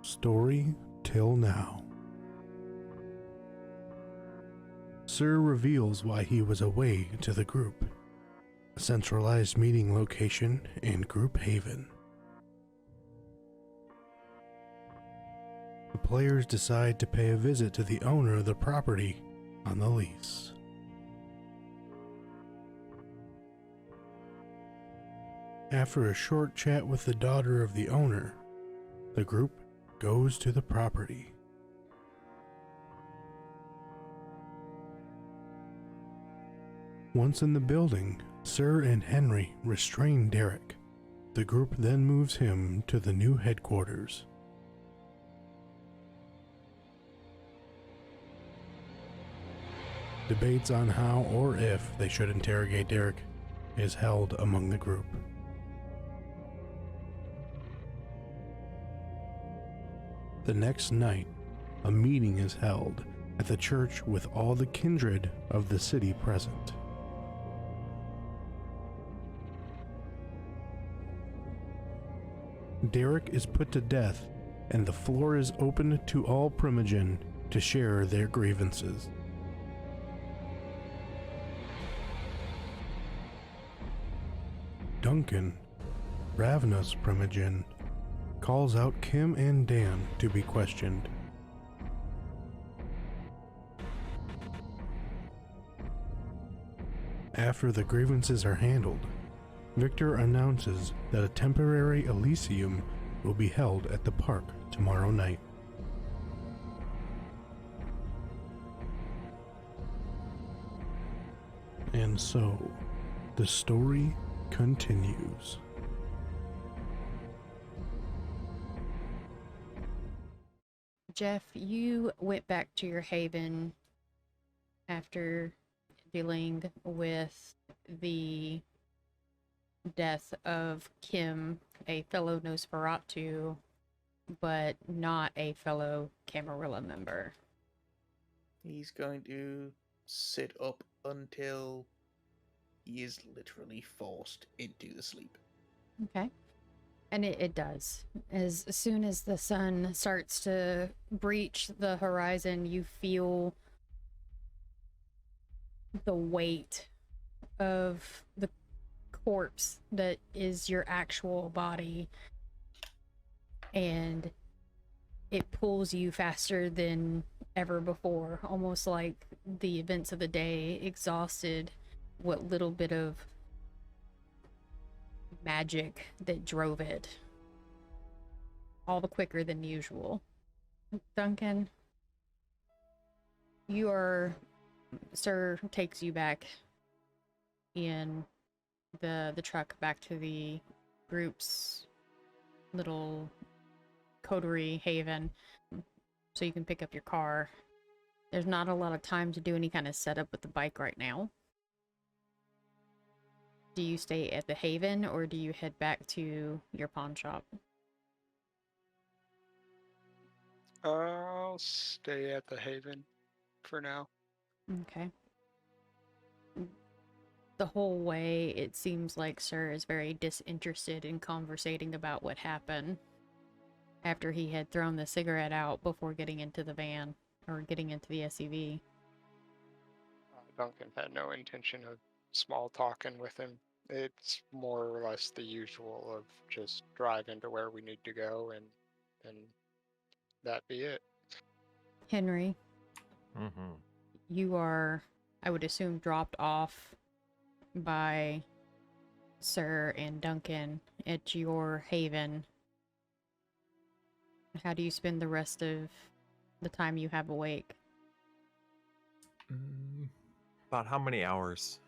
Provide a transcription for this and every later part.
Story till now. Sir reveals why he was away to the group. A centralized meeting location in Group Haven. The players decide to pay a visit to the owner of the property on the lease. After a short chat with the daughter of the owner, the group goes to the property. Once in the building, Sir and Henry restrain Derek. The group then moves him to the new headquarters. Debates on how or if they should interrogate Derek is held among the group. The next night, a meeting is held at the church with all the kindred of the city present. Derek is put to death, and the floor is open to all Primogen to share their grievances. Duncan, Ravna's Primogen, calls out Kim and Dan to be questioned. After the grievances are handled, Victor announces that a temporary Elysium will be held at the park tomorrow night. And so, the story continues. Jeff, you went back to your haven after dealing with the death of Kim, a fellow Nosferatu, but not a fellow Camarilla member. He's going to sit up until he is literally forced into the sleep. Okay. And it does. As soon as the sun starts to breach the horizon, you feel the weight of the corpse that is your actual body, and it pulls you faster than ever before, almost like the events of the day exhausted what little bit of magic that drove it, all the quicker than usual. Duncan, Sir takes you back in the truck back to the group's little coterie haven so you can pick up your car. There's not a lot of time to do any kind of setup with the bike right now. Do you stay at the haven or do you head back to your pawn shop? I'll stay at the haven for now. Okay. The whole way, it seems like Sir is very disinterested in conversating about what happened after he had thrown the cigarette out before getting into the van, or getting into the SUV. Duncan had no intention of small talking with him. It's more or less the usual of just driving to where we need to go and that be it. Henry, Mm-hmm. you are, I would assume, dropped off by Sir and Duncan at your haven. How do you spend the rest of the time you have awake? About how many hours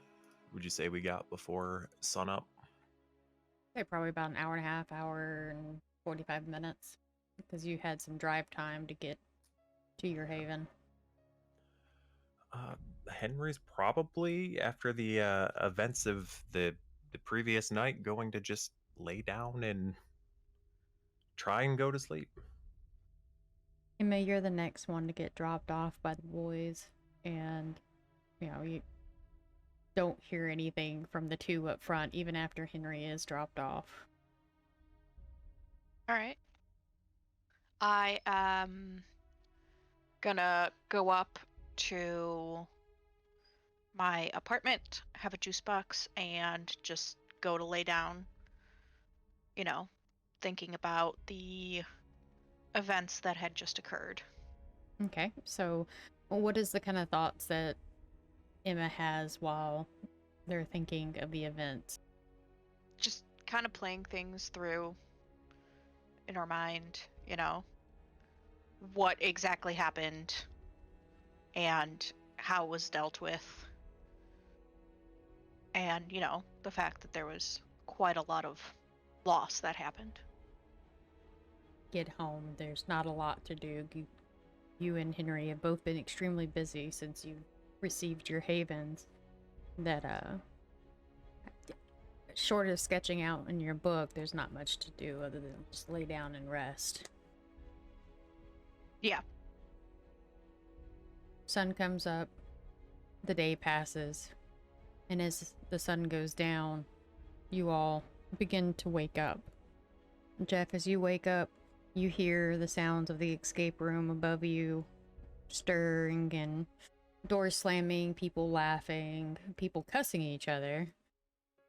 would you say we got before sunup? Okay, probably about an hour and a half, hour and 45 minutes, because you had some drive time to get to your haven. Henry's probably, after the events of the previous night, going to just lay down and try and go to sleep. Emma, you're the next one to get dropped off by the boys, and, you don't hear anything from the two up front, even after Henry is dropped off. All right. I am gonna go up to my apartment, have a juice box, and just go to lay down, you know, thinking about the events that had just occurred. Okay, so what is the kind of thoughts that Emma has while they're thinking of the event? Just kind of playing things through in our mind, what exactly happened and how it was dealt with. And, the fact that there was quite a lot of loss that happened. Get home, there's not a lot to do. You and Henry have both been extremely busy since you received your havens. That, short of sketching out in your book, there's not much to do other than just lay down and rest. Yeah. Sun comes up, the day passes, and as the sun goes down, you all begin to wake up. Jeff, as you wake up, you hear the sounds of the escape room above you stirring and doors slamming, people laughing, people cussing each other,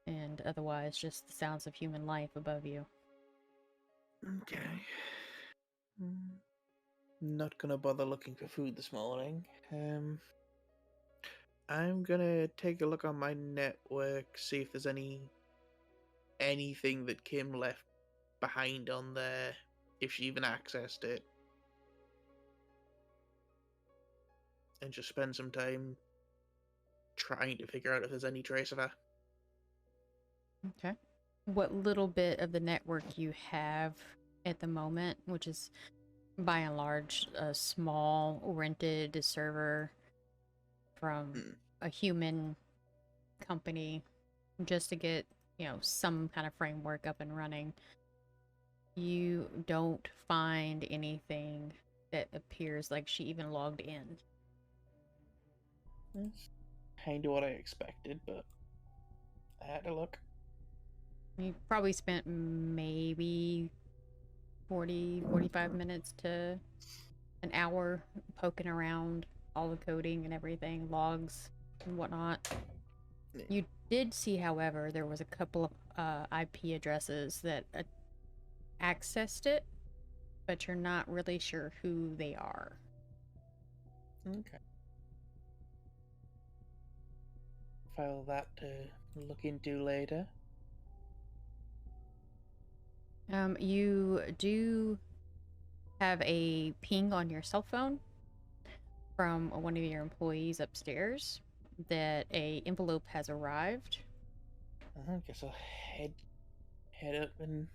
and otherwise just the sounds of human life above you. Okay. Not gonna bother looking for food this morning. I'm gonna take a look on my network, see if there's anything that Kim left behind on there, if she even accessed it. And just spend some time trying to figure out if there's any trace of her. Okay. What little bit of the network you have at the moment, which is by and large a small rented server from a human company just to get, some kind of framework up and running, you don't find anything that appears like she even logged in. That's kind of what I expected, but I had to look. You probably spent maybe 45 minutes to an hour poking around all the coding and everything, logs and whatnot. Yeah. You did see, however, there was a couple of IP addresses that accessed it, but you're not really sure who they are. Okay. File that to look into later. You do have a ping on your cell phone from one of your employees upstairs that a envelope has arrived. I guess I'll head up and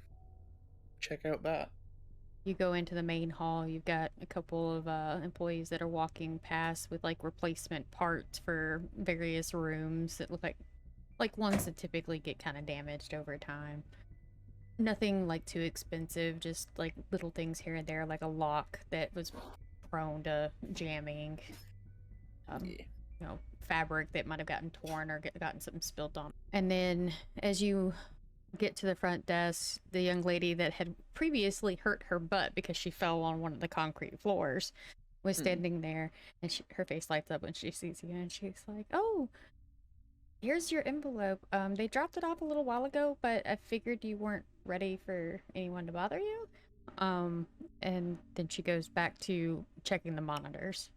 check out that. You go into the main hall. You've got a couple of employees that are walking past with like replacement parts for various rooms that look like ones that typically get kind of damaged over time. Nothing like too expensive, just like little things here and there, like a lock that was prone to jamming. Fabric that might have gotten torn or gotten something spilled on. And then as you get to the front desk, the young lady that had previously hurt her butt because she fell on one of the concrete floors was standing there, and her face lights up when she sees you, and she's like, "Oh, here's your envelope. They dropped it off a little while ago, but I figured you weren't ready for anyone to bother you." And then she goes back to checking the monitors.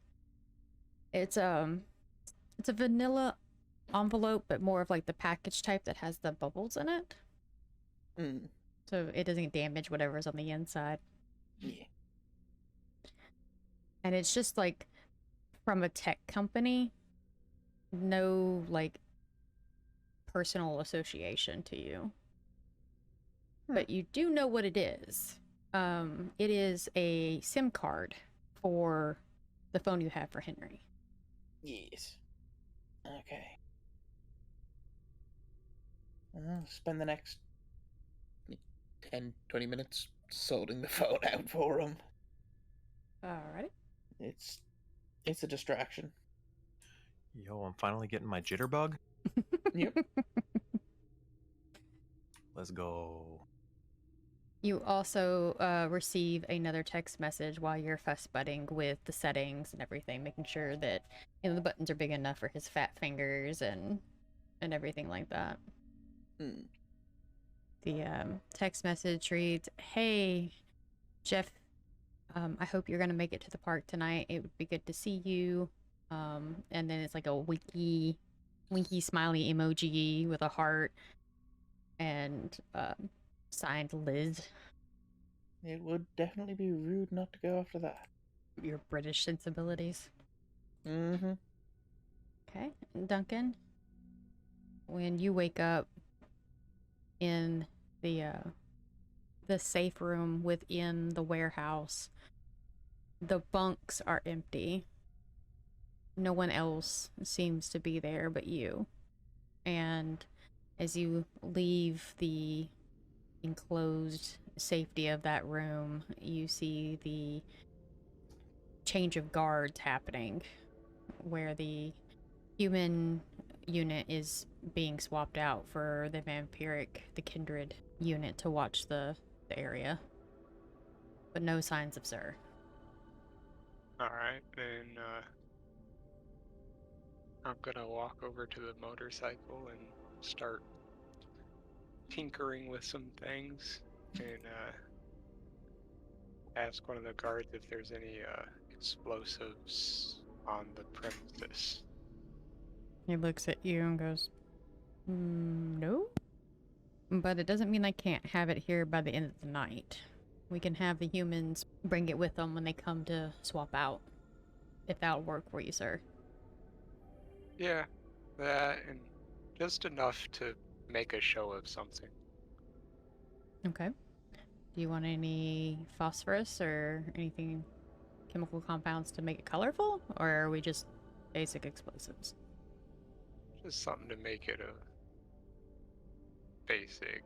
It's a vanilla envelope, but more of like the package type that has the bubbles in it. So it doesn't damage whatever's on the inside. Yeah. And it's just like from a tech company, no like personal association to you. But you do know what it is. It is a SIM card for the phone you have for Henry. Yes. Okay. I'll spend the next 10-20 minutes sorting the phone out for him. Alrighty. It's a distraction. Yo, I'm finally getting my jitterbug. Yep. Let's go. You also receive another text message while you're fuss budding with the settings and everything, making sure that the buttons are big enough for his fat fingers and everything like that. Hmm. The text message reads, "Hey, Jeff, I hope you're gonna make it to the park tonight. It would be good to see you." And then it's like a winky smiley emoji with a heart and signed Liz. It would definitely be rude not to go after that. Your British sensibilities. Mm-hmm. Okay, Duncan, when you wake up in the safe room within the warehouse, the bunks are empty. No one else seems to be there but you. And as you leave the enclosed safety of that room, you see the change of guards happening, where the human unit is being swapped out for the the kindred unit to watch the area. But no signs of Sir. Alright, then I'm gonna walk over to the motorcycle and start tinkering with some things and ask one of the guards if there's any explosives on the premises. He looks at you and goes, "No. But it doesn't mean I can't have it here by the end of the night. We can have the humans bring it with them when they come to swap out. If that'll work for you, sir." Yeah, that and just enough to make a show of something. Okay. Do you want any phosphorus or anything, chemical compounds to make it colorful? Or are we just basic explosives? Just something to make it a basic.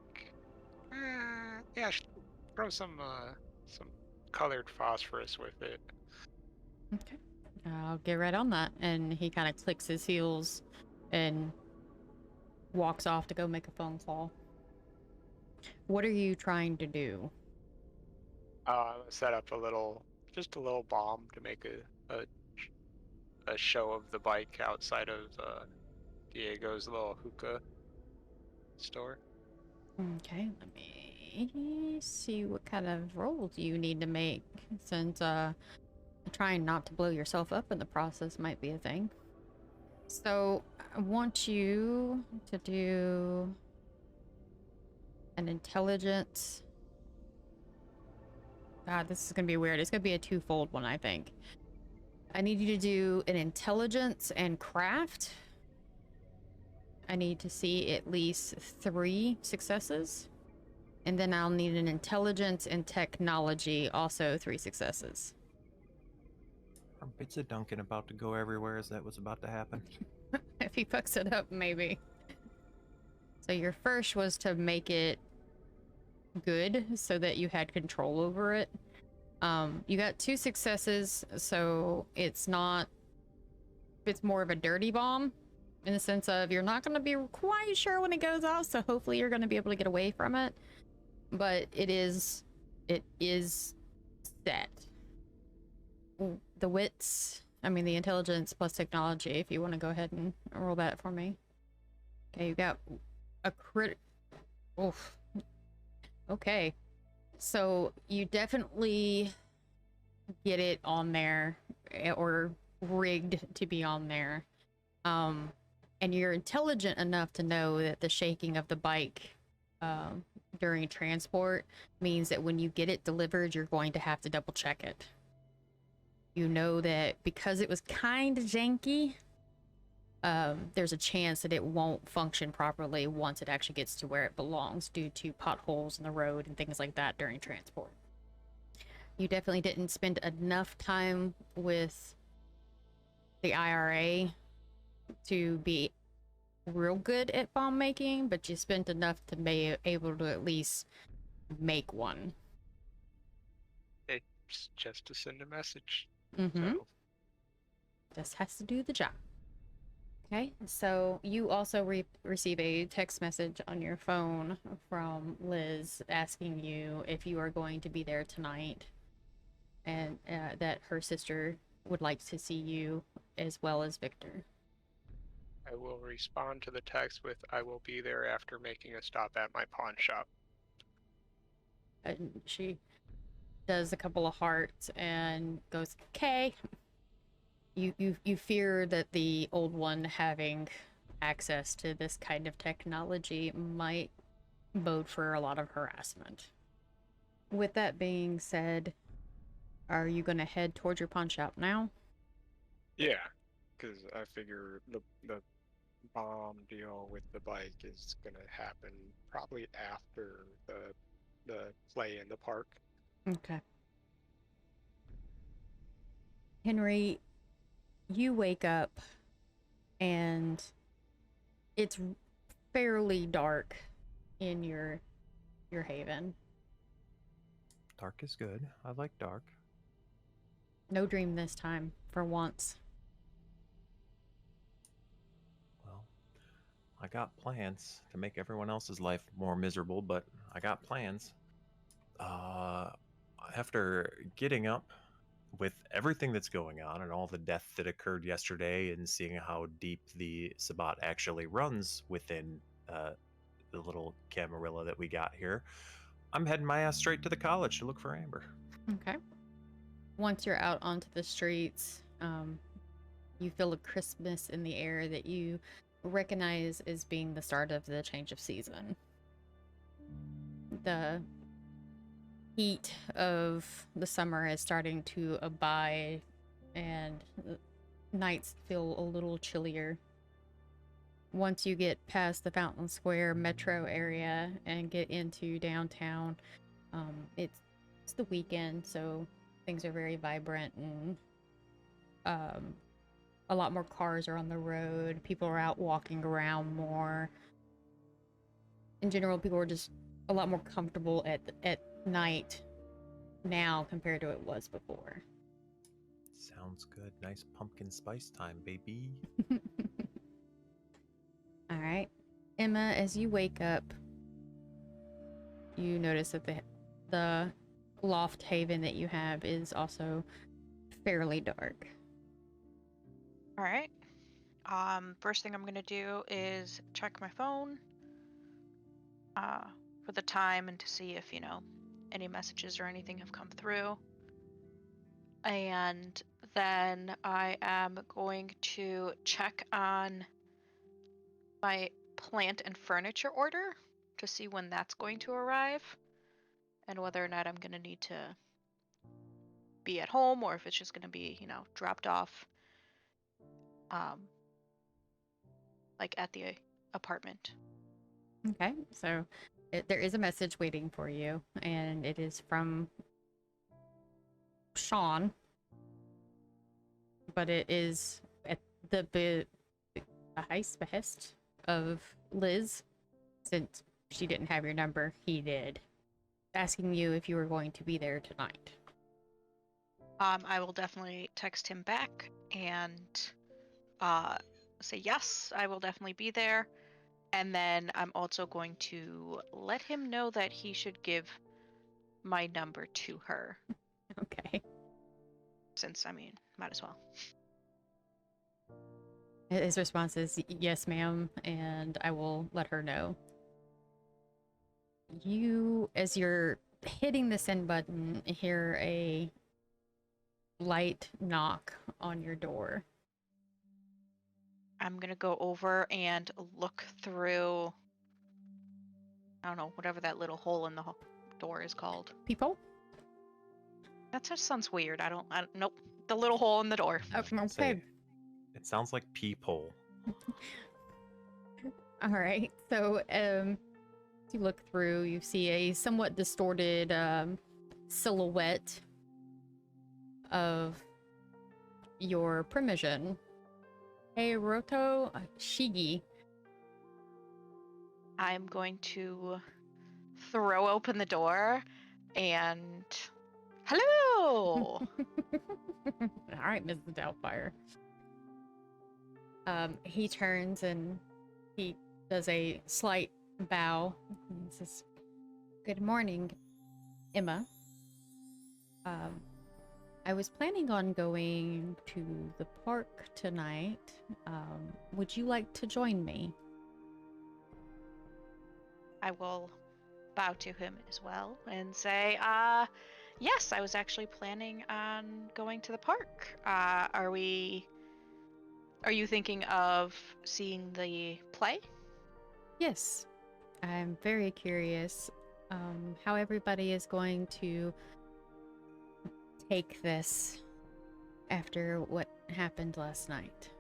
Yeah, throw some colored phosphorus with it. Okay. I'll get right on that. And he kind of clicks his heels and walks off to go make a phone call. What are you trying to do? Set up just a little bomb to make a show of the bike outside of Diego's little hookah store. Okay, let me see what kind of rolls you need to make, since trying not to blow yourself up in the process might be a thing. So I want you to do an intelligence. God, this is gonna be weird. It's gonna be a twofold one, I think. I need you to do an intelligence and craft. I need to see at least 3 successes. And then I'll need an intelligence and technology, also 3 successes. Are bits of Duncan about to go everywhere? Is that what's about to happen? If he fucks it up, maybe. So your first was to make it good so that you had control over it. You got 2 successes, so it's more of a dirty bomb, in the sense of you're not going to be quite sure when it goes off, so hopefully you're going to be able to get away from it. But it is set. The intelligence plus technology, if you want to go ahead and roll that for me. Okay, you got a crit. Oof. Okay. So you definitely get it on there, or rigged to be on there. And you're intelligent enough to know that the shaking of the bike during transport means that when you get it delivered, you're going to have to double check it. You know that because it was kind of janky, there's a chance that it won't function properly once it actually gets to where it belongs, due to potholes in the road and things like that during transport. You definitely didn't spend enough time with the IRA to be real good at bomb making, but you spent enough to be able to at least make one. It's just to send a message. Mm-hmm. So Just has to do the job. Okay, so you also receive a text message on your phone from Liz asking you if you are going to be there tonight, and that her sister would like to see you as well as Victor. I will respond to the text with, I will be there after making a stop at my pawn shop. And she does a couple of hearts and goes, "Okay." You fear that the old one having access to this kind of technology might bode for a lot of harassment. With that being said, are you going to head towards your pawn shop now? Yeah, because I figure the bomb deal with the bike is gonna happen probably after the play in the park. Okay. Henry, you wake up and it's fairly dark in your haven. Dark is good. I like dark. No dream this time, for once. Well, I got plans to make everyone else's life more miserable, but I got plans. After getting up with everything that's going on and all the death that occurred yesterday and seeing how deep the Sabbat actually runs within the little Camarilla that we got here, I'm heading my ass straight to the college to look for Amber. Okay. Once you're out onto the streets, you feel a crispness in the air that you recognize as being the start of the change of season. The heat of the summer is starting to abide, and nights feel a little chillier. Once you get past the Fountain Square metro area and get into downtown, it's the weekend, so things are very vibrant, and a lot more cars are on the road. People are out walking around more. In general, people are just a lot more comfortable at night now compared to it was before. Sounds good. Nice pumpkin spice time, baby. All right. Emma, as you wake up, you notice that the loft haven that you have is also fairly dark. All right. First thing I'm gonna do is check my phone for the time and to see if, any messages or anything have come through. And then I am going to check on my plant and furniture order to see when that's going to arrive and whether or not I'm going to need to be at home or if it's just going to be, dropped off like at the apartment. Okay, so there is a message waiting for you, and it is from Sean, but it is at the behest of Liz, since she didn't have your number, he did, asking you if you were going to be there tonight. I will definitely text him back and say yes, I will definitely be there. And then I'm also going to let him know that he should give my number to her. Okay. Since, might as well. His response is, "Yes, ma'am," and I will let her know. You, as you're hitting the send button, hear a light knock on your door. I'm gonna go over and look through, I don't know, whatever that little hole in the door is called. Peephole? That just sounds weird. I don't nope. The little hole in the door. Okay. It sounds like peephole. All right. So, you look through, you see a somewhat distorted silhouette of your Primogen. Hey, Roto Shigi. I'm going to throw open the door and hello. All right, Mrs. Doubtfire. He turns and he does a slight bow. And says, "Good morning, Emma. I was planning on going to the park tonight. Would you like to join me?" I will bow to him as well and say, yes, I was actually planning on going to the park. Are you thinking of seeing the play? Yes, I'm very curious how everybody is going to take this after what happened last night.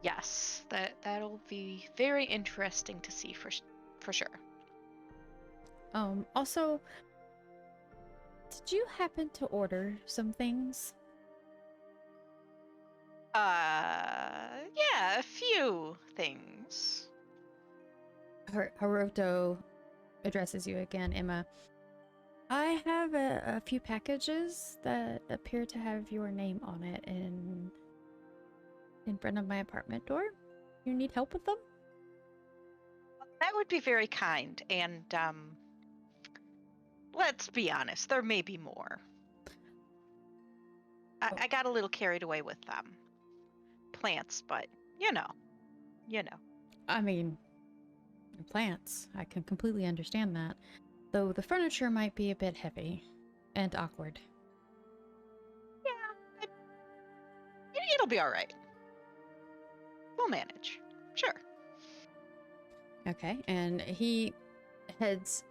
Yes, that'll be very interesting to see for sure. Also, did you happen to order some things? Yeah, a few things. Haruto addresses you again, Emma. I have a few packages that appear to have your name on it in front of my apartment door. You need help with them? That would be very kind, and let's be honest, there may be more. I got a little carried away with them. Plants, but you know. I mean, plants. I can completely understand that. Though the furniture might be a bit heavy and awkward. Yeah, it'll be all right. We'll manage. Sure. Okay, and he heads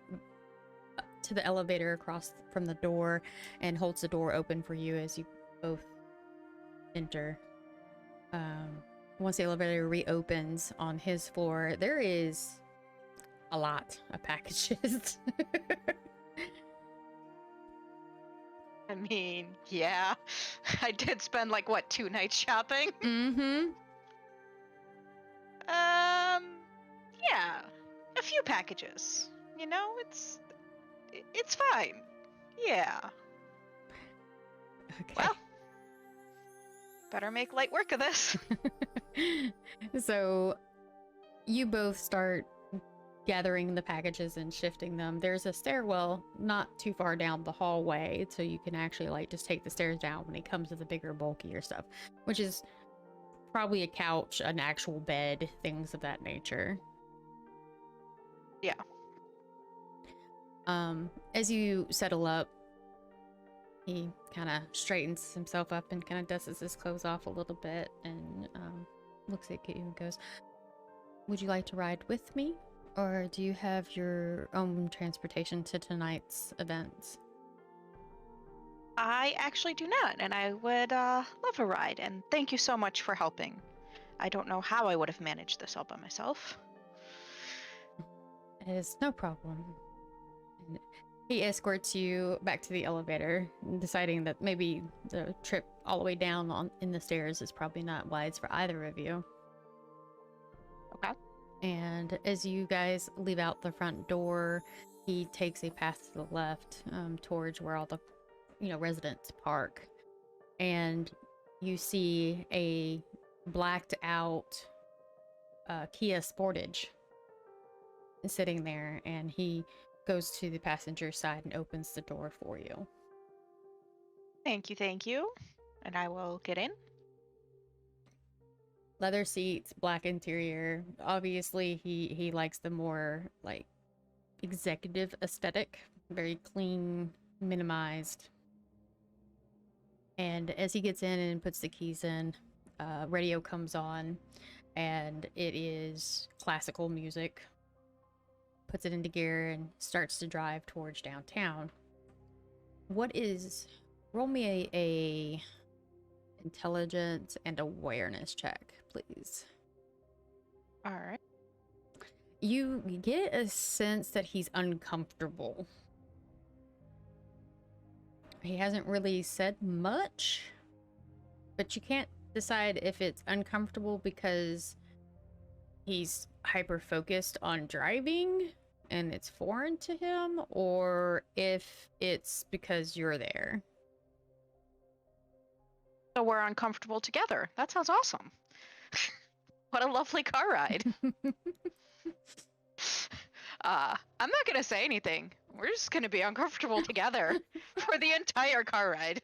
to the elevator across from the door and holds the door open for you as you both enter. Once the elevator reopens on his floor, there is a lot of packages. I mean, yeah. I did spend like what, 2 nights shopping? Mm-hmm. Yeah. A few packages. You know, it's fine. Yeah. Okay. Well, better make light work of this. So you both start gathering the packages and shifting them. There's a stairwell not too far down the hallway, so you can actually like just take the stairs down when it comes to the bigger, bulkier stuff, which is probably a couch, an actual bed, things of that nature. Yeah. As you settle up, he kind of straightens himself up and kind of dusts his clothes off a little bit and looks at you and goes, "Would you like to ride with me? Or do you have your own transportation to tonight's events?" I actually do not, and I would love a ride, and thank you so much for helping. I don't know how I would have managed this all by myself. It is no problem. And he escorts you back to the elevator, deciding that maybe the trip all the way down in the stairs is probably not wise for either of you. Okay. And as you guys leave out the front door, he takes a path to the left towards where all the residents park. And you see a blacked out Kia Sportage sitting there, and he goes to the passenger side and opens the door for you. Thank you. And I will get in. Leather seats, black interior. Obviously, he likes the more like executive aesthetic, very clean, minimized. And as he gets in and puts the keys in, radio comes on, and it is classical music. Puts it into gear and starts to drive towards downtown. Roll me a intelligence and awareness check, please. All right. You get a sense that he's uncomfortable. He hasn't really said much, but you can't decide if it's uncomfortable because he's hyper focused on driving and it's foreign to him, or if it's because you're there. So we're uncomfortable together. That sounds awesome. What a lovely car ride. I'm not gonna say anything. We're just gonna be uncomfortable together for the entire car ride.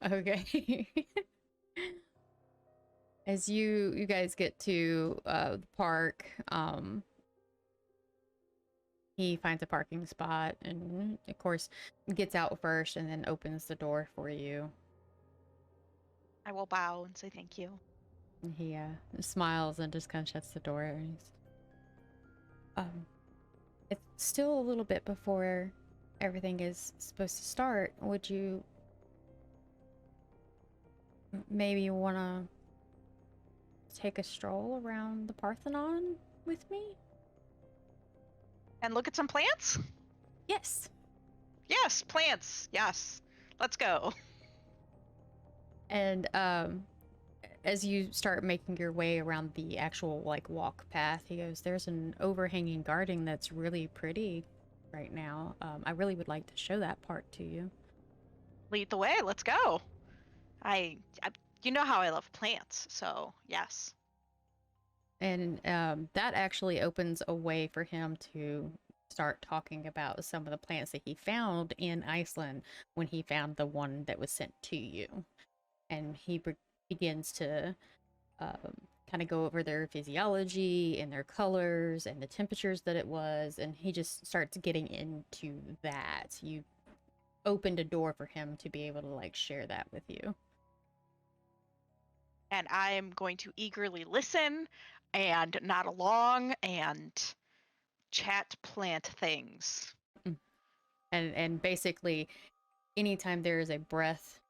Okay. As you guys get to the park, he finds a parking spot and of course gets out first and then opens the door for you. I will bow and say thank you. And he smiles and just kind of shuts the door. And it's still a little bit before everything is supposed to start. Would you maybe want to take a stroll around the Parthenon with me? And look at some plants? Yes. Yes, plants. Yes. Let's go. And as you start making your way around the actual like walk path, he goes, "There's an overhanging garden that's really pretty right now. I really would like to show that part to you." Lead the way. Let's go. I you know how I love plants, so yes. And that actually opens a way for him to start talking about some of the plants that he found in Iceland when he found the one that was sent to you. And he begins to kind of go over their physiology and their colors and the temperatures that it was. And he just starts getting into that. You opened a door for him to be able to like share that with you. And I'm going to eagerly listen and nod along and chat plant things. And basically anytime there is a breath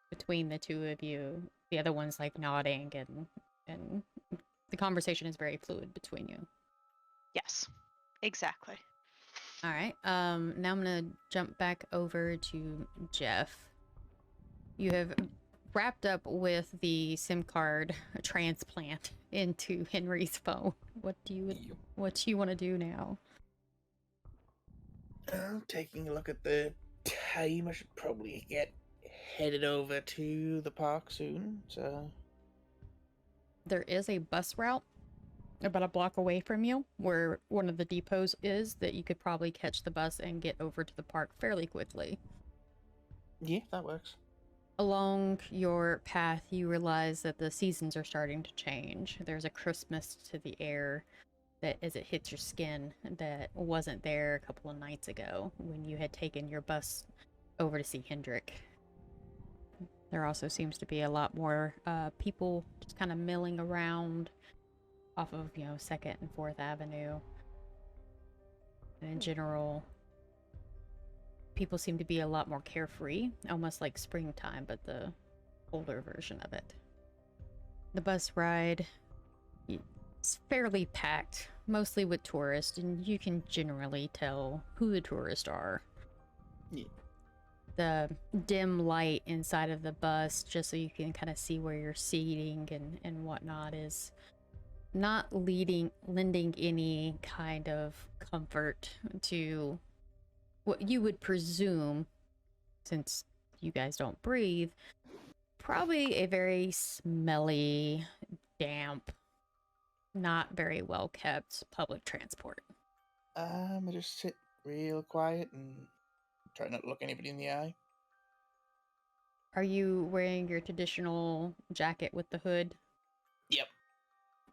between the two of you, the other one's like nodding and the conversation is very fluid between you. Yes, exactly. All right. Now I'm gonna jump back over to Jeff. You have wrapped up with the SIM card transplant into Henry's phone. What do you want to do now? Taking a look at the time, I should probably get headed over to the park soon, so... There is a bus route about a block away from you where one of the depots is that you could probably catch the bus and get over to the park fairly quickly. Yeah, that works. Along your path, you realize that the seasons are starting to change. There's a crispness to the air that as it hits your skin that wasn't there a couple of nights ago when you had taken your bus over to see Hendrik. There also seems to be a lot more people just kind of milling around off of, 2nd and 4th Avenue. And in general, people seem to be a lot more carefree, almost like springtime, but the older version of it. The bus ride is fairly packed, mostly with tourists, and you can generally tell who the tourists are. Yeah. The dim light inside of the bus, just so you can kind of see where you're seating and whatnot, is not lending any kind of comfort to what you would presume, since you guys don't breathe, probably a very smelly, damp, not very well kept public transport. I just sit real quiet and try not to look anybody in the eye. Are you wearing your traditional jacket with the hood? Yep.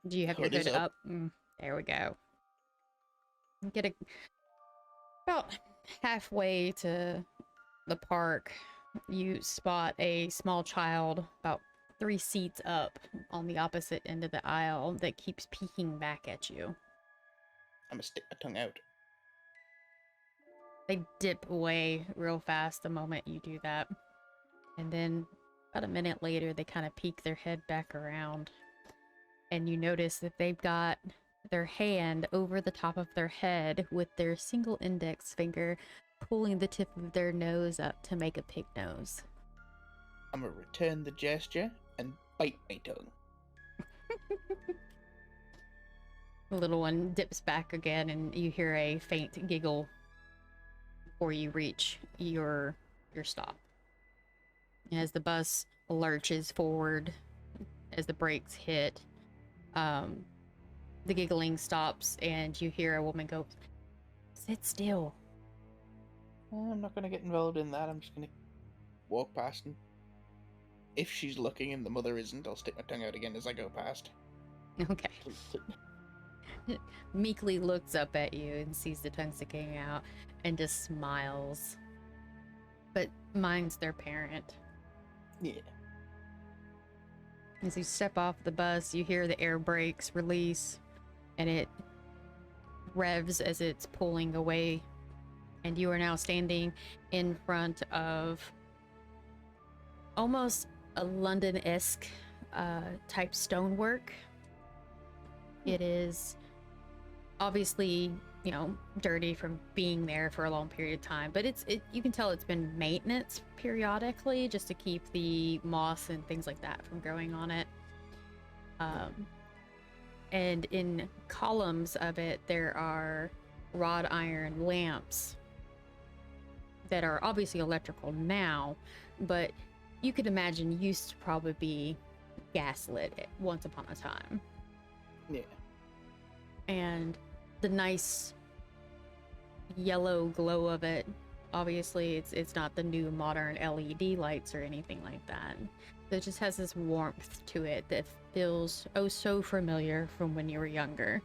Do you have Hood your is hood up. up? There we go. Get about halfway to the park, you spot a small child about 3 seats up on the opposite end of the aisle that keeps peeking back at you. I'm gonna stick my tongue out. They dip away real fast the moment you do that. And then about a minute later, they kind of peek their head back around. And you notice that they've got their hand over the top of their head with their single index finger pulling the tip of their nose up to make a pig nose. I'm gonna return the gesture and bite my tongue. The little one dips back again and you hear a faint giggle before you reach your stop. As the bus lurches forward, as the brakes hit, the giggling stops, and you hear a woman go, "Sit still." I'm not going to get involved in that. I'm just going to walk past, and if she's looking and the mother isn't, I'll stick my tongue out again as I go past. Okay. Meekly looks up at you and sees the tongue sticking out and just smiles. But minds their parent. Yeah. As you step off the bus, you hear the air brakes release, and it revs as it's pulling away. And you are now standing in front of almost a London-esque type stonework. It is obviously, dirty from being there for a long period of time, but you can tell it's been maintenance periodically just to keep the moss and things like that from growing on it. And in columns of it, there are wrought iron lamps that are obviously electrical now, but you could imagine used to probably be gaslit once upon a time. Yeah. And the nice yellow glow of it, obviously it's not the new modern LED lights or anything like that. It just has this warmth to it that feels oh so familiar from when you were younger.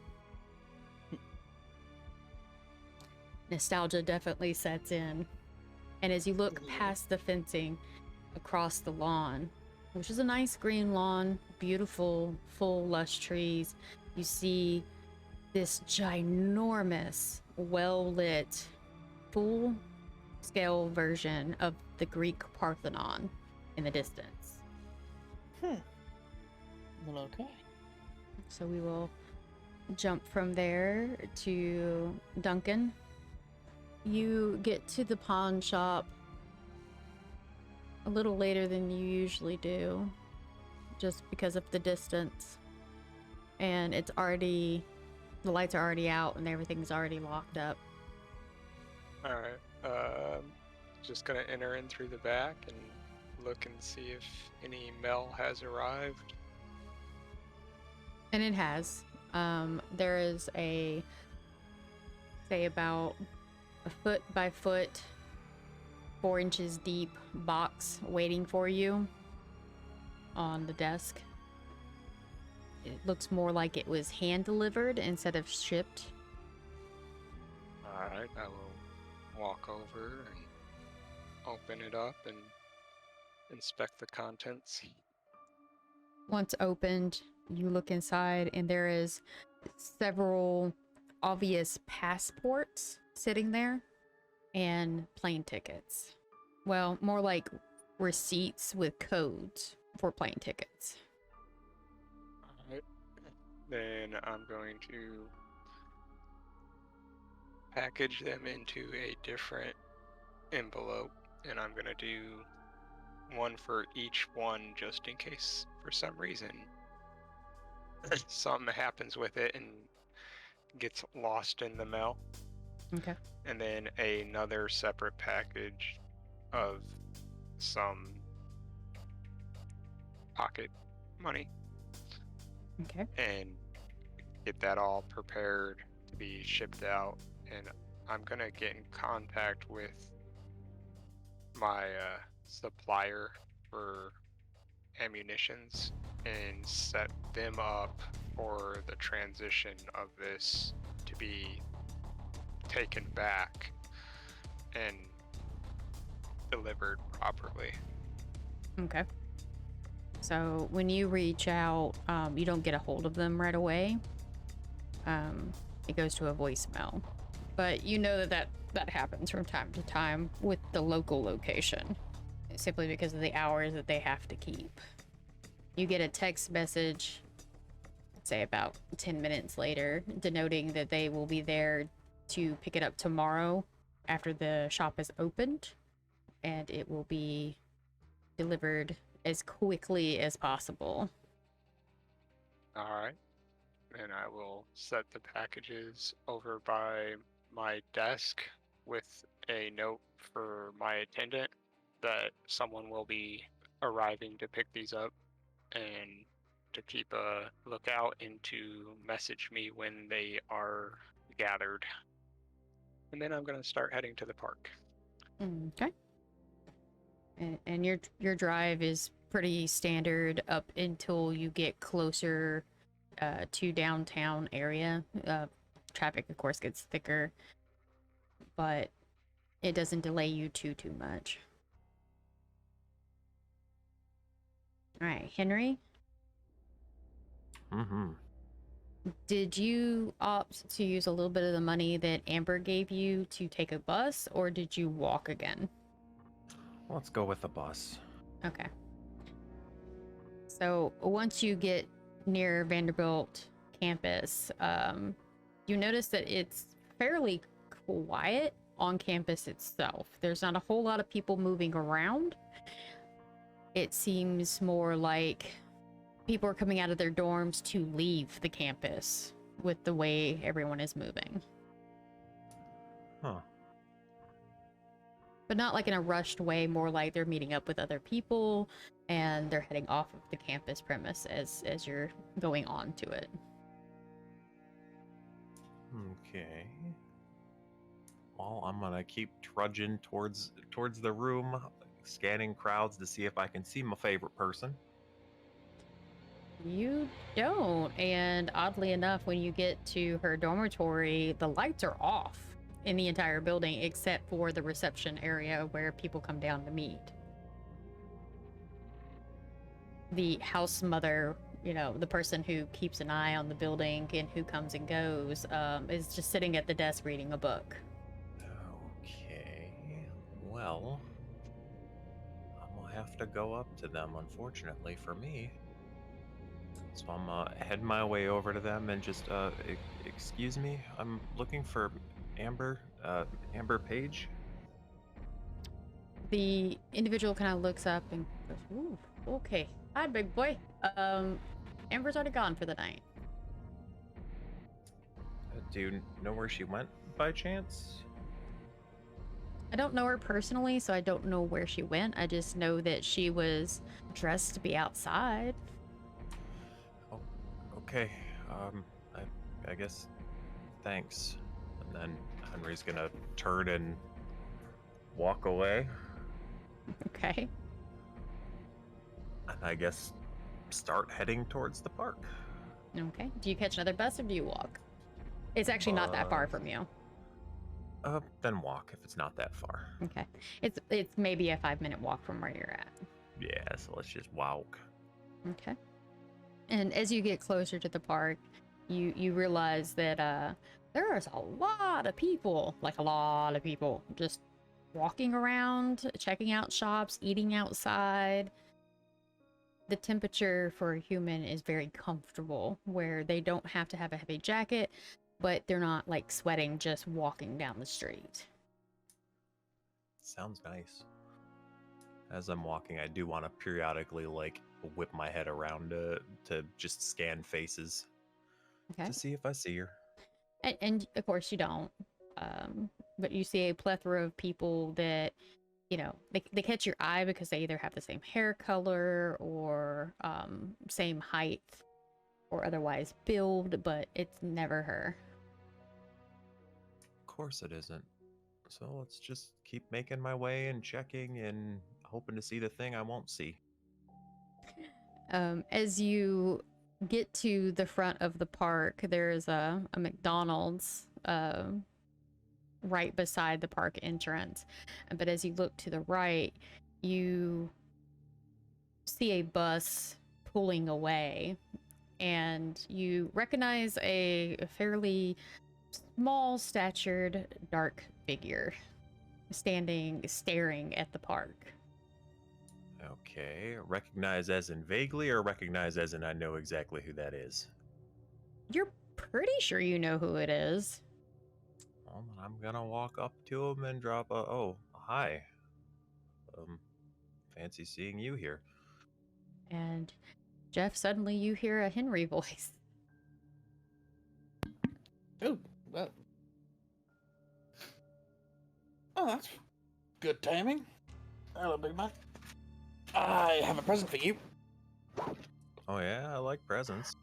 Nostalgia definitely sets in. And as you look past the fencing across the lawn, which is a nice green lawn, beautiful, full, lush trees, you see this ginormous, well-lit, full-scale version of the Greek Parthenon in the distance. Well, okay. So we will jump from there to Duncan. You get to the pawn shop a little later than you usually do, just because of the distance. And the lights are already out and everything's already locked up. Alright, just gonna enter in through the back and look and see if any mail has arrived. And it has. There is say about a foot by foot, 4 inches deep box waiting for you on the desk. It looks more like it was hand delivered instead of shipped. Alright, I will walk over and open it up and inspect the contents. Once opened, you look inside and there is several obvious passports sitting there and plane tickets. Well, more like receipts with codes for plane tickets. Alright, then I'm going to package them into a different envelope, and I'm gonna do one for each one just in case for some reason something happens with it and gets lost in the mail. Okay. And then another separate package of some pocket money, Okay. and get that all prepared to be shipped out. And I'm gonna get in contact with my supplier for ammunitions and set them up for the transition of this to be taken back and delivered properly. Okay. So when you reach out, you don't get a hold of them right away. It goes to a voicemail. But you know that happens from time to time with the local location, simply because of the hours that they have to keep. You get a text message, say about 10 minutes later, denoting that they will be there to pick it up tomorrow after the shop is opened, and it will be delivered as quickly as possible. Alright. And I will set the packages over by my desk with a note for my attendant that someone will be arriving to pick these up and to keep a lookout and to message me when they are gathered. And then I'm going to start heading to the park. Okay. And your drive is pretty standard up until you get closer to downtown area. Traffic, of course, gets thicker, but it doesn't delay you too much. All right, Henry. Mm-hmm. Did you opt to use a little bit of the money that Amber gave you to take a bus, or did you walk again? Let's go with the bus. Okay. So once you get near Vanderbilt campus, you notice that it's fairly quiet on campus itself. There's not a whole lot of people moving around. It seems more like people are coming out of their dorms to leave the campus with the way everyone is moving. Huh. But not like in a rushed way, more like they're meeting up with other people and they're heading off of the campus premise as you're going on to it. Okay. Well, I'm gonna keep trudging towards the room, scanning crowds to see if I can see my favorite person. You don't, and oddly enough, when you get to her dormitory, the lights are off in the entire building except for the reception area where people come down to meet. The house mother, you know, the person who keeps an eye on the building and who comes and goes, is just sitting at the desk reading a book. Okay. Well, I'm gonna have to go up to them, unfortunately for me. So I'm head my way over to them and just, excuse me, I'm looking for Amber Page. The individual kind of looks up and goes, "Ooh, okay. Hi, big boy. Amber's already gone for the night." Do you know where she went by chance? I don't know her personally, so I don't know where she went. I just know that she was dressed to be outside. Oh, okay. I guess thanks. And then Henry's gonna turn and walk away. Okay. And I guess start heading towards the park. Okay. Do you catch another bus or do you walk? It's actually not that far from you. Then walk if it's not that far. Okay. It's maybe a 5-minute walk from where you're at. Yeah, so let's just walk. Okay. And as you get closer to the park, you realize that there's a lot of people, like a lot of people, just walking around, checking out shops, eating outside. The temperature for a human is very comfortable, where they don't have to have a heavy jacket, but they're not like sweating just walking down the street. Sounds nice. As I'm walking, I do want to periodically like whip my head around to just scan faces Okay. to see if I see her. And of course you don't. But you see a plethora of people that, you know, they catch your eye because they either have the same hair color or same height or otherwise build, but it's never her. Of course it isn't. So let's just keep making my way and checking and hoping to see the thing I won't see. As you get to the front of the park, there's a McDonald's right beside the park entrance. But as you look to the right, you see a bus pulling away, and you recognize a fairly small statured dark figure staring at the park. Okay, recognize as in vaguely or recognize as in I know exactly who that is? You're pretty sure you know who it is. Well, I'm gonna walk up to him and drop a, oh, hi. Fancy seeing you here. And Jeff, suddenly you hear a Henry voice. Oh, well. Oh, that's good timing. Hello, big man. I have a present for you. Oh yeah, I like presents.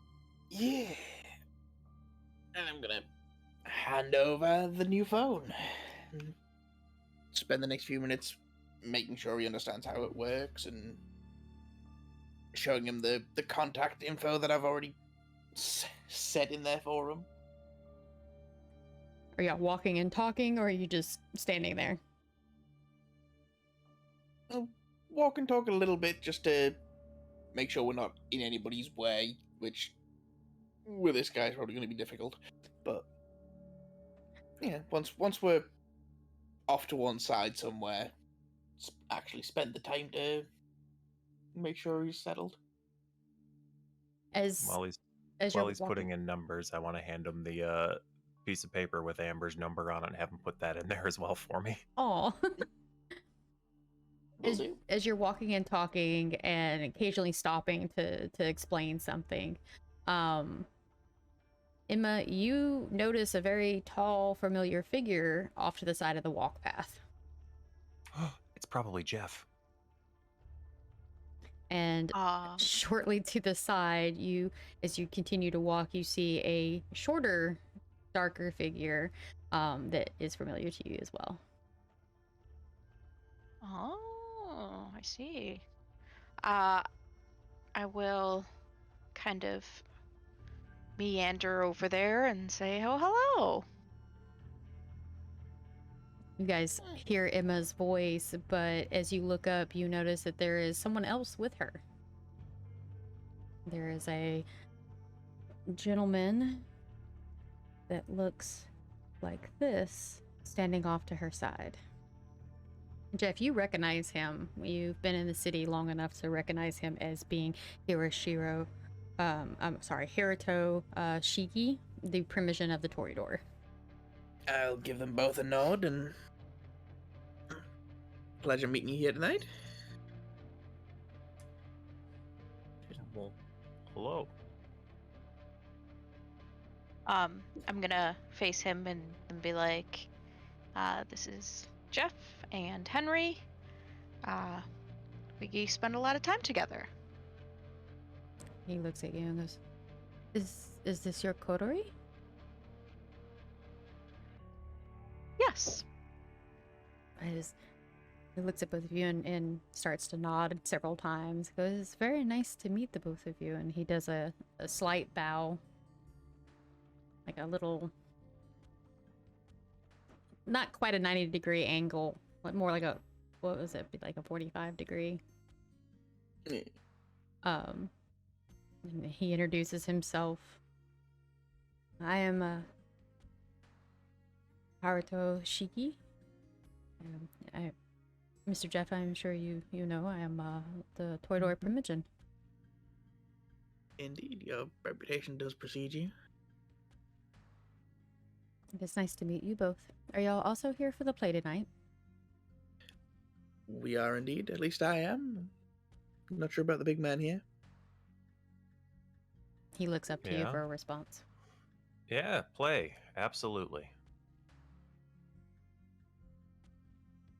Yeah. And I'm gonna hand over the new phone. And spend the next few minutes making sure he understands how it works and showing him the contact info that I've already set in there for him. Are y'all walking and talking, or are you just standing there? I'll walk and talk a little bit just to make sure we're not in anybody's way, which with this guy is probably going to be difficult. But yeah, once we're off to one side somewhere, actually spend the time to make sure he's settled. As While he's as while you're he's walking, putting in numbers, I want to hand him the piece of paper with Amber's number on it and have him put that in there as well for me. aw. Will do. As you're walking and talking and occasionally stopping to explain something, Emma, you notice a very tall, familiar figure off to the side of the walk path. It's probably Jeff. And shortly to the side, as you continue to walk, you see a shorter, darker figure that is familiar to you as well. Oh, I see. I will kind of meander over there and say, oh, hello. You guys hear Emma's voice, but as you look up, you notice that there is someone else with her. There is a gentleman that looks like this, standing off to her side. Jeff, you recognize him. You've been in the city long enough to recognize him as being Hiroto Shiki, the Primogen of the Toreador. I'll give them both a nod and pleasure meeting you here tonight. Well, hello. I'm gonna face him and be like, this is Jeff and Henry. We spend a lot of time together. He looks at you and goes, Is this your coterie? Yes. He looks at both of you and starts to nod several times. He goes, it's very nice to meet the both of you. And he does a slight bow. Like a little, not quite a 90-degree angle, but more like a, what was it, like a 45-degree. Yeah. And he introduces himself. I am Haruto Shiki. Mr. Jeff, I'm sure you know I am the Toreador Primogen. Indeed, your reputation does precede you. It's nice to meet you both. Are y'all also here for the play tonight? We are indeed, at least I am. I'm not sure about the big man here. He looks up to you Yeah. for a response. Yeah, play. Absolutely.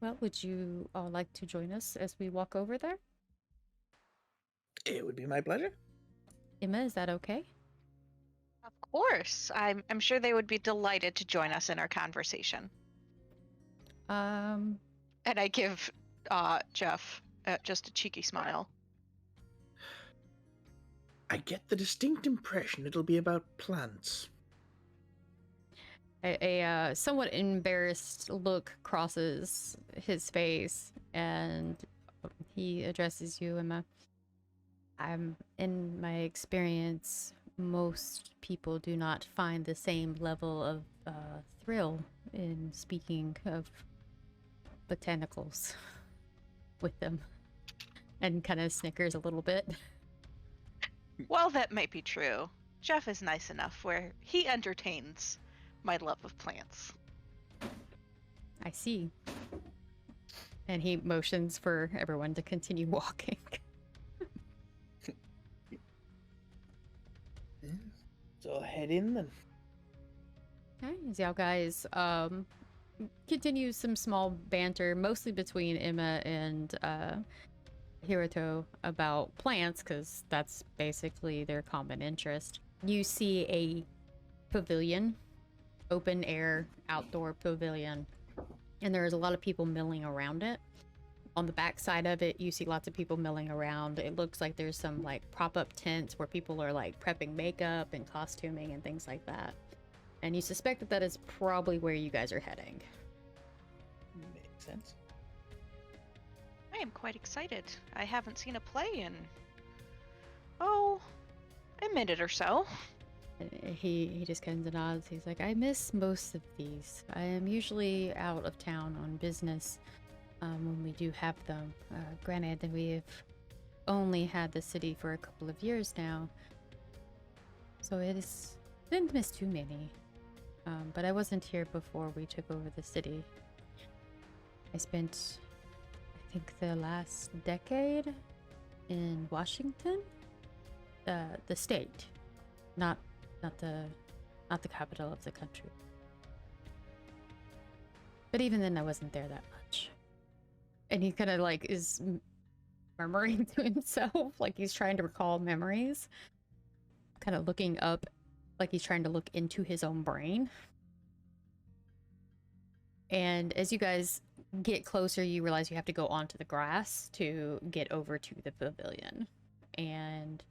Well, would you all like to join us as we walk over there? It would be my pleasure. Emma, is that okay? Of course. I'm sure they would be delighted to join us in our conversation. Um, And I give Jeff just a cheeky smile. I get the distinct impression it'll be about plants. a somewhat embarrassed look crosses his face, and he addresses you, Emma. In my experience, most people do not find the same level of thrill in speaking of botanicals with them, and kind of snickers a little bit. Well, that might be true. Jeff is nice enough where he entertains my love of plants. I see. And he motions for everyone to continue walking. So I'll head in then. Okay, as y'all guys continue some small banter, mostly between Emma and Hiruto about plants, because that's basically their common interest. You see a pavilion, open air outdoor pavilion, and there's a lot of people milling around it. On the back side of it, you see lots of people milling around. It looks like there's some like prop-up tents where people are like prepping makeup and costuming and things like that. And you suspect that that is probably where you guys are heading. Makes sense. I am quite excited. I haven't seen a play in, a minute or so. And he just kind of nods. He's like, I miss most of these. I am usually out of town on business when we do have them. Granted, that we've only had the city for a couple of years now, so didn't miss too many. But I wasn't here before we took over the city. I spent, I think, the last decade in Washington, the state, not the capital of the country. But even then, I wasn't there that much. And he kind of like is murmuring to himself, like he's trying to recall memories, kind of looking up, like he's trying to look into his own brain. And as you guys get closer, you realize you have to go onto the grass to get over to the pavilion. And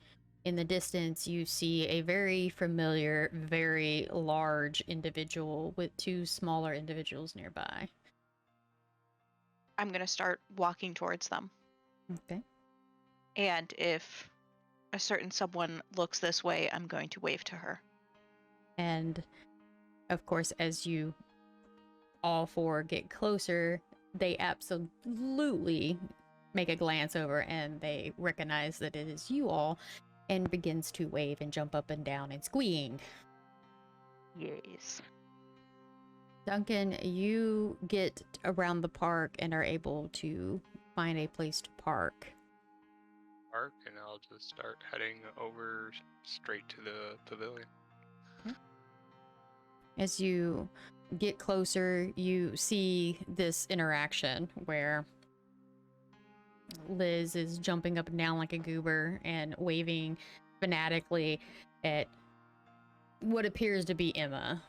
in the distance, you see a very familiar, very large individual with two smaller individuals nearby. I'm gonna start walking towards them. Okay. And if a certain someone looks this way, I'm going to wave to her. And of course, as you all four get closer, they absolutely make a glance over and they recognize that it is you all and begins to wave and jump up and down and squeeing. Yes. Duncan, you get around the park and are able to find a place to park. Park, and I'll just start heading over straight to the pavilion. As you get closer, you see this interaction where Liz is jumping up and down like a goober and waving fanatically at what appears to be Emma.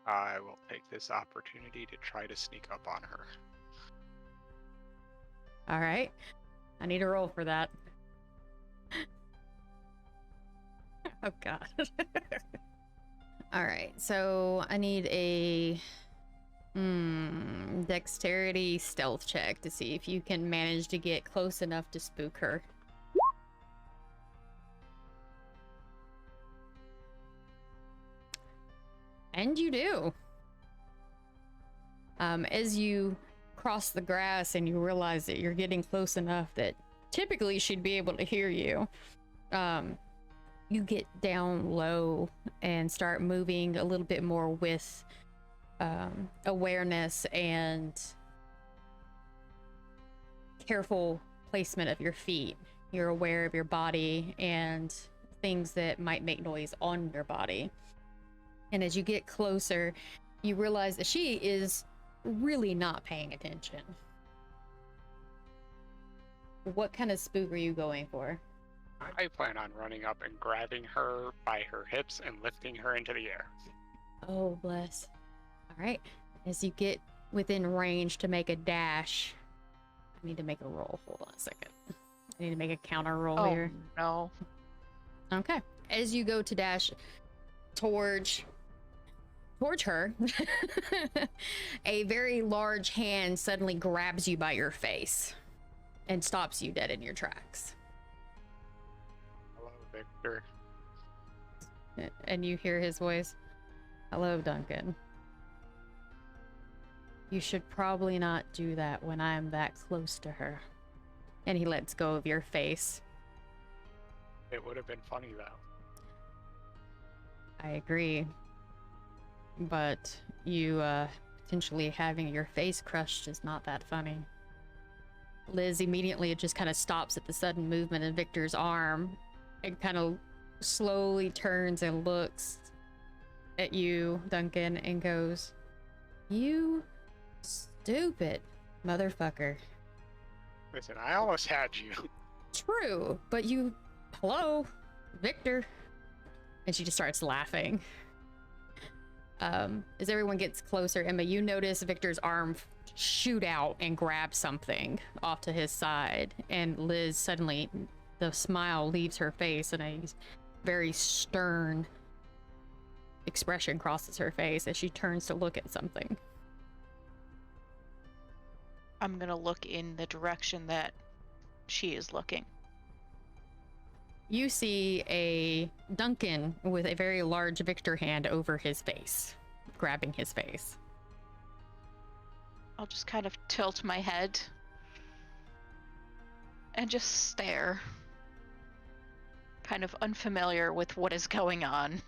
I will take this opportunity to try to sneak up on her. All right. I need a roll for that. Oh, God. All right. So I need a dexterity stealth check to see if you can manage to get close enough to spook her. And you do. As you cross the grass and you realize that you're getting close enough that typically she'd be able to hear you, you get down low and start moving a little bit more with awareness and careful placement of your feet. You're aware of your body and things that might make noise on your body. And as you get closer, you realize that she is really not paying attention. What kind of spook are you going for? I plan on running up and grabbing her by her hips and lifting her into the air. Oh, bless. All right. As you get within range to make a dash, I need to make a roll. Hold on a second. I need to make a counter roll here. No. Okay. As you go to dash towards her, a very large hand suddenly grabs you by your face and stops you dead in your tracks. Hello, Victor. And you hear his voice. Hello, Duncan. You should probably not do that when I'm that close to her. And he lets go of your face. It would have been funny, though. I agree. But you, potentially having your face crushed is not that funny. Liz immediately just kind of stops at the sudden movement in Victor's arm and kind of slowly turns and looks at you, Duncan, and goes, "You stupid motherfucker." Listen, I almost had you. True, but you... Hello? Victor? And she just starts laughing. As everyone gets closer, Emma, you notice Victor's arm shoot out and grab something off to his side. And Liz, suddenly, the smile leaves her face and a very stern expression crosses her face as she turns to look at something. I'm gonna look in the direction that she is looking. You see a Duncan with a very large Victor hand over his face, grabbing his face. I'll just kind of tilt my head and just stare. Kind of unfamiliar with what is going on.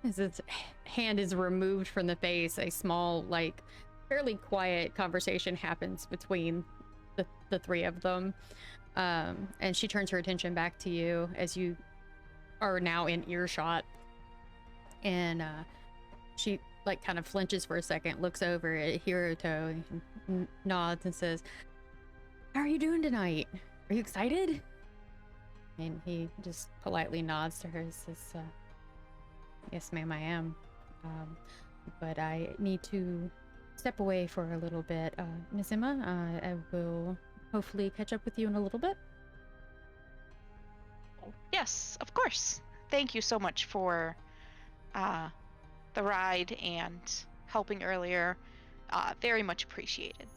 As its hand is removed from the face, a small, like, fairly quiet conversation happens between the three of them. And she turns her attention back to you as you are now in earshot. And she, like, kind of flinches for a second, looks over at Hiroto, nods and says, "How are you doing tonight? Are you excited?" And he just politely nods to her and says, "Yes, ma'am, I am. But I need to step away for a little bit. Miss Emma, I will hopefully catch up with you in a little bit." Yes, of course. Thank you so much for the ride and helping earlier. Very much appreciated.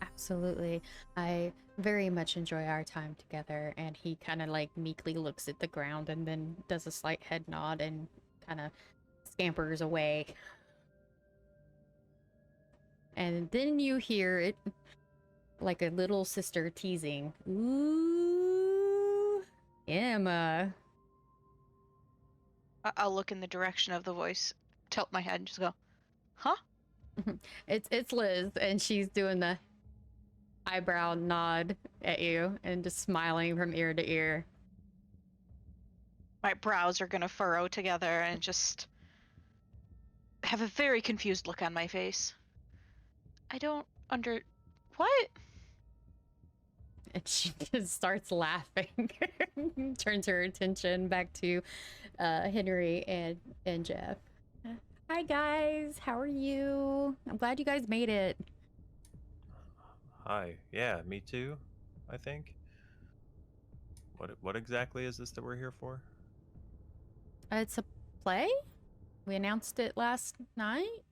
Absolutely. I very much enjoy our time together. And he kind of like meekly looks at the ground and then does a slight head nod and kind of scampers away. And then you hear it like a little sister teasing, "Ooh, Emma." I'll look in the direction of the voice, tilt my head, and just go, "Huh?" It's Liz, and she's doing the eyebrow nod at you and just smiling from ear to ear. My brows are gonna furrow together and just have a very confused look on my face. I don't what? And she just starts laughing. Turns her attention back to Henry and Jeff. "Hi guys, how are you? I'm glad you guys made it." Hi. Yeah, me too, I think. What exactly is this that we're here for? It's a play? We announced it last night?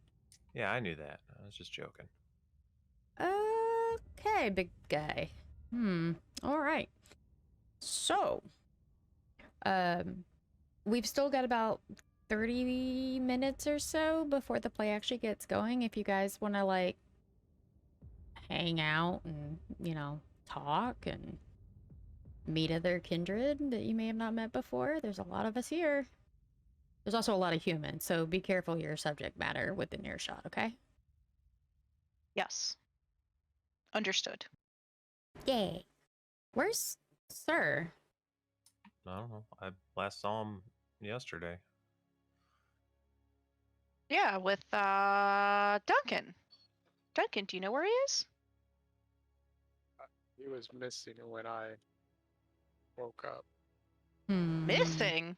Yeah, I knew that. I was just joking. Okay, big guy. All right. So, we've still got about 30 minutes or so before the play actually gets going. If you guys want to, like, hang out and, you know, talk and meet other kindred that you may have not met before, there's a lot of us here. There's also a lot of humans, so be careful your subject matter within earshot, okay? Yes. Understood. Yay. Where's Sir? I don't know. I last saw him yesterday. Yeah, with Duncan. Duncan, do you know where he is? He was missing when I woke up. Missing?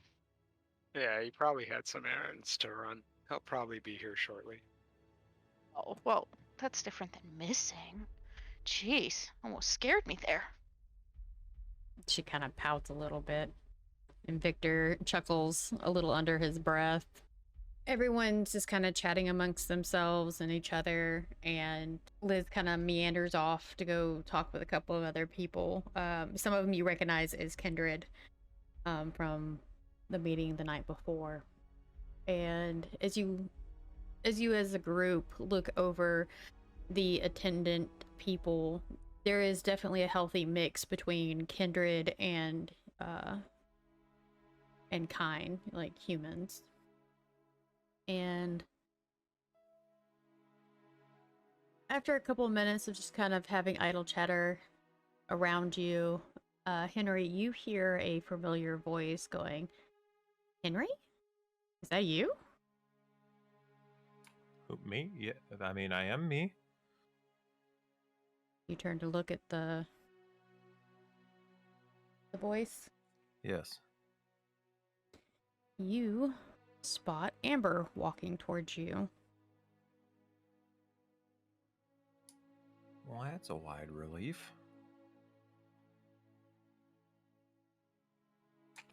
Yeah, he probably had some errands to run. He'll probably be here shortly. Oh, well, that's different than missing. Jeez, almost scared me there. She kind of pouts a little bit, and Victor chuckles a little under his breath. Everyone's just kind of chatting amongst themselves and each other, and Liz kind of meanders off to go talk with a couple of other people. Some of them you recognize as kindred from the meeting the night before. And as a group look over the attendant people, there is definitely a healthy mix between kindred and kind, like humans. And after a couple of minutes of just kind of having idle chatter around you, Henry, you hear a familiar voice going, "Henry? Is that you?" Who, me? Yeah, I mean, I am me. You turn to look at the voice. Yes. You spot Amber walking towards you. Well, that's a wide relief.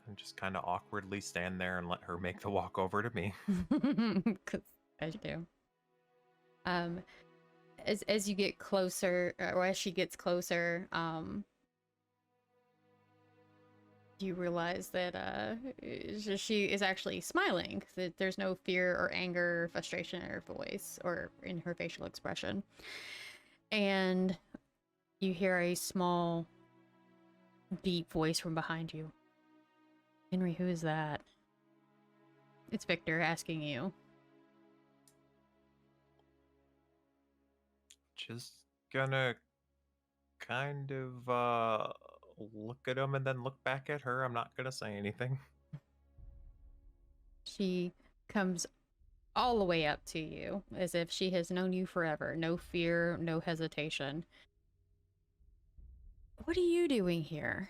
And just kind of awkwardly stand there and let her make the walk over to me. 'Cause as you do. As you get closer, or as she gets closer, you realize that she is actually smiling. That there's no fear or anger or frustration in her voice or in her facial expression. And you hear a small, deep voice from behind you. Henry, who is that? It's Victor asking you. Just gonna kind of look at him and then look back at her. I'm not gonna say anything. She comes all the way up to you as if she has known you forever. No fear, no hesitation. What are you doing here?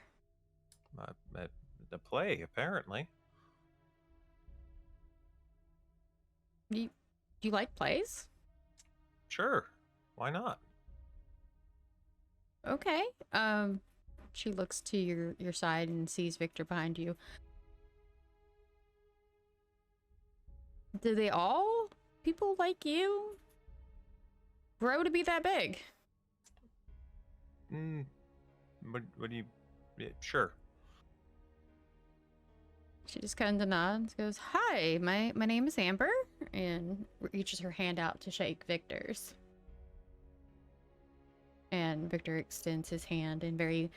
At the play, apparently. Do you like plays? Sure. Why not? Okay. She looks to your side and sees Victor behind you. Do they all people like you grow to be that big? What do you... Yeah, sure. She just kind of nods, goes, "Hi, my name is Amber," and reaches her hand out to shake Victor's. And Victor extends his hand and very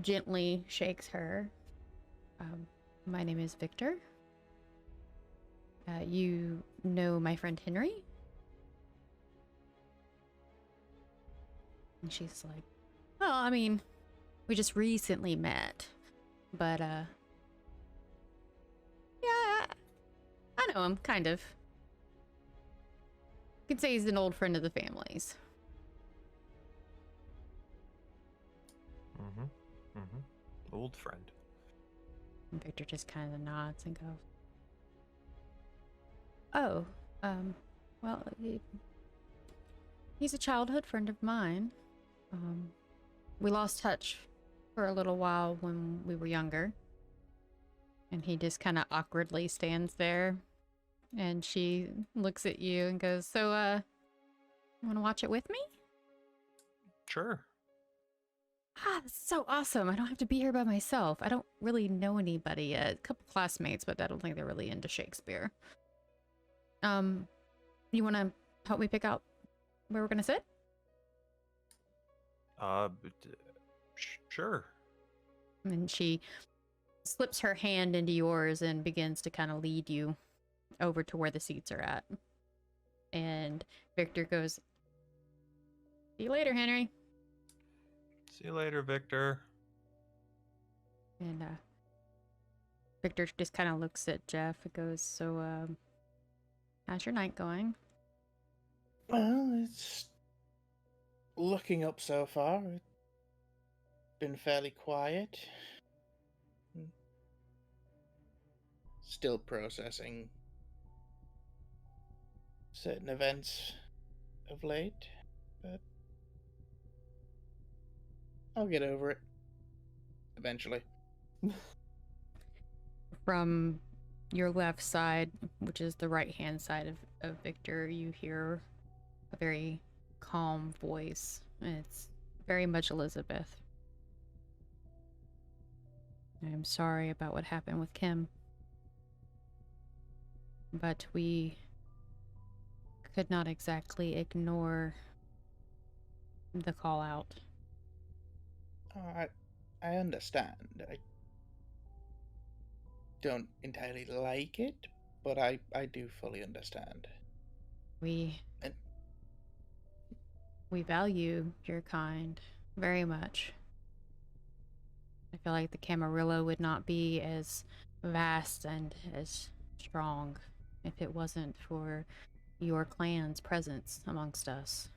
gently shakes her. My name is Victor. You know my friend Henry? And she's like, "Well, I mean, we just recently met, but yeah, I know him, kind of. You could say he's an old friend of the family's." Old friend. And Victor just kind of nods and goes, "Oh, well, he's a childhood friend of mine. We lost touch for a little while when we were younger." And he just kind of awkwardly stands there. And she looks at you and goes, "So, you want to watch it with me?" Sure. Ah, that's so awesome. I don't have to be here by myself. I don't really know anybody yet. A couple classmates, but I don't think they're really into Shakespeare. You want to help me pick out where we're going to sit? Sure. And she slips her hand into yours and begins to kind of lead you over to where the seats are at. And Victor goes, "See you later, Henry." See you later, Victor. And Victor just kind of looks at Jeff and goes, "So, how's your night going?" Well, it's looking up so far. It's been fairly quiet. Still processing certain events of late, but I'll get over it eventually. From your left side, which is the right-hand side of Victor, you hear a very calm voice. And it's very much Elizabeth. "I'm sorry about what happened with Kim, but we could not exactly ignore the call out." I understand. I don't entirely like it, but I do fully understand. We And we value your kind very much. I feel like the Camarillo would not be as vast and as strong if it wasn't for your clan's presence amongst us.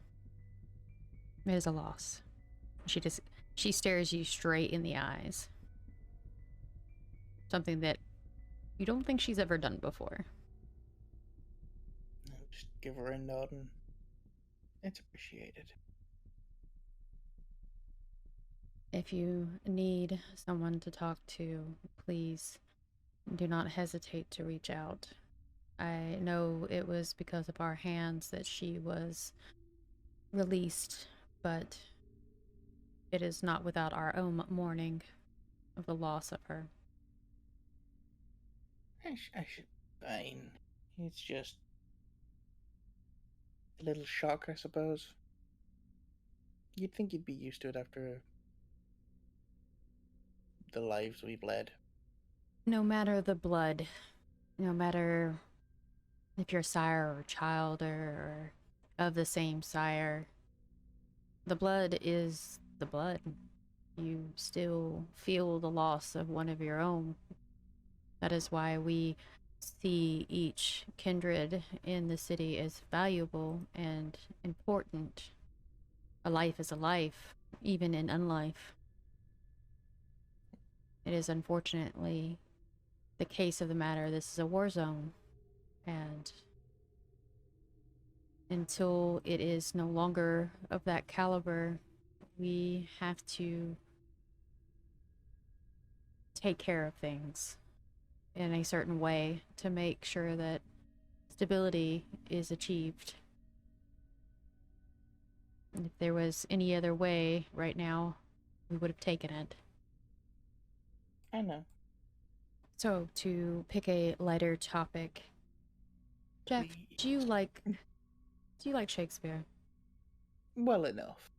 It is a loss. She stares you straight in the eyes. Something that you don't think she's ever done before. I'll just give her a nod and it's appreciated. If you need someone to talk to, please do not hesitate to reach out. I know it was because of our hands that she was released, but it is not without our own mourning of the loss of her. I should be fine. It's just a little shock, I suppose. You'd think you'd be used to it after the lives we've led. No matter the blood, no matter if you're sire or child or of the same sire, the blood is the blood. You still feel the loss of one of your own. That is why we see each kindred in the city as valuable and important. A life is a life, even in unlife. It is unfortunately the case of the matter. This is a war zone, and until it is no longer of that caliber, we have to take care of things in a certain way to make sure that stability is achieved. And if there was any other way right now, we would have taken it. I know. So, to pick a lighter topic, Jeff, do you like Shakespeare? Well enough.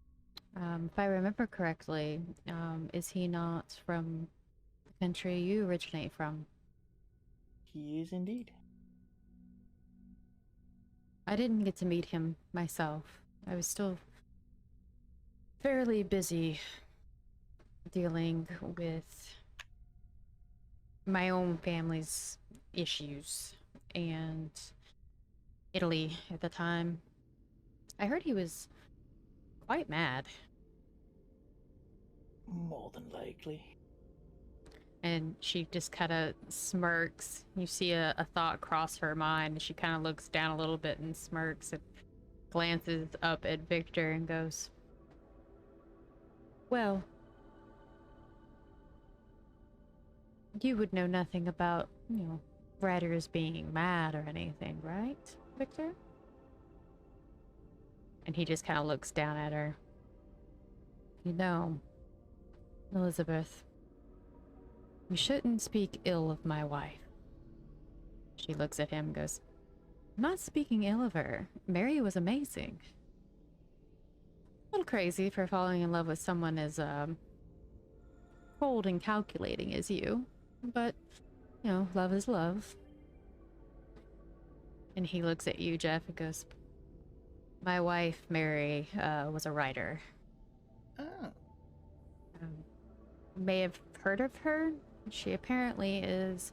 If I remember correctly, is he not from the country you originate from? He is indeed. I didn't get to meet him myself. I was still fairly busy dealing with my own family's issues and Italy at the time. I heard he was quite mad. More than likely. And she just kind of smirks. You see a thought cross her mind, and she kind of looks down a little bit and smirks and glances up at Victor and goes, "Well, you would know nothing about, writers being mad or anything, right, Victor?" And he just kind of looks down at her. "You know, Elizabeth, you shouldn't speak ill of my wife." She looks at him and goes, "I'm not speaking ill of her. Mary was amazing. A little crazy for falling in love with someone as cold and calculating as you. But, love is love." And he looks at you, Jeff, and goes, "My wife, Mary, was a writer. Oh. May have heard of her. She apparently is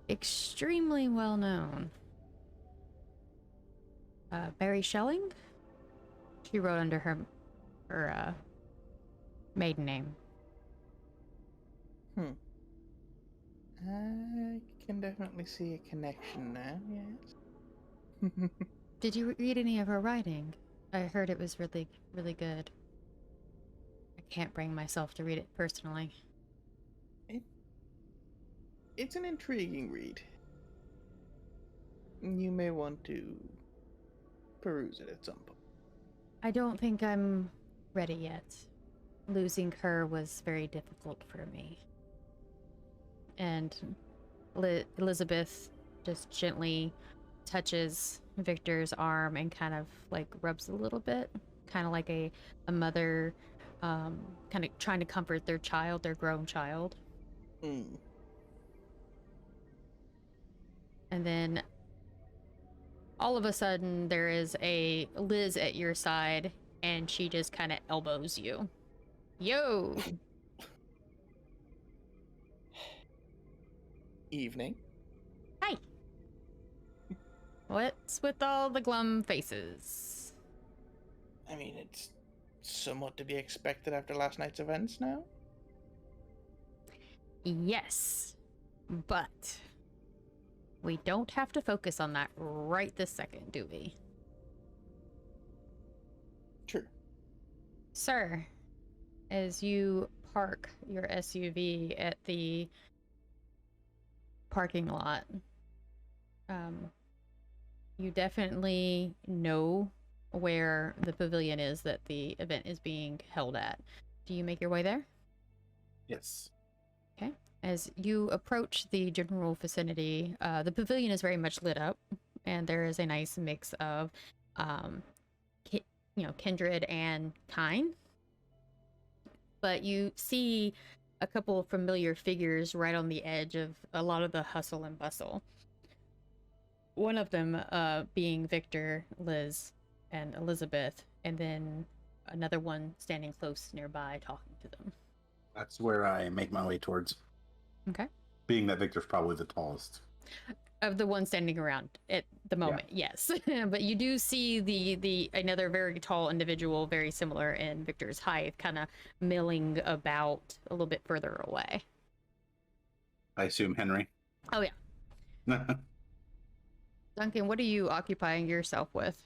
extremely well known. Mary Schelling? She wrote under her maiden name." I can definitely see a connection now, yes. Did you read any of her writing? I heard it was really, really good. I can't bring myself to read it personally. It's an intriguing read. You may want to peruse it at some point. I don't think I'm ready yet. Losing her was very difficult for me. And Elizabeth just gently touches Victor's arm and kind of like rubs a little bit, kind of like a mother kind of trying to comfort their child, their grown child. And then all of a sudden there is a Liz at your side and she just kind of elbows you. "Yo!" Evening. "Hi!" "What's with all the glum faces?" I mean, it's somewhat to be expected after last night's events now? Yes, but we don't have to focus on that right this second, do we? True. Sir, as you park your SUV at the parking lot, you definitely know where the pavilion is that the event is being held at. Do you make your way there? Yes. Okay. As you approach the general vicinity, the pavilion is very much lit up, and there is a nice mix of, kindred and kind. But you see a couple of familiar figures right on the edge of a lot of the hustle and bustle. One of them being Victor, Liz, and Elizabeth, and then another one standing close nearby talking to them. That's where I make my way towards. Okay. Being that Victor's probably the tallest. Of the one standing around at the moment, yes. But you do see the another very tall individual, very similar in Victor's height, kind of milling about a little bit further away. I assume Henry. Oh yeah. Duncan, what are you occupying yourself with?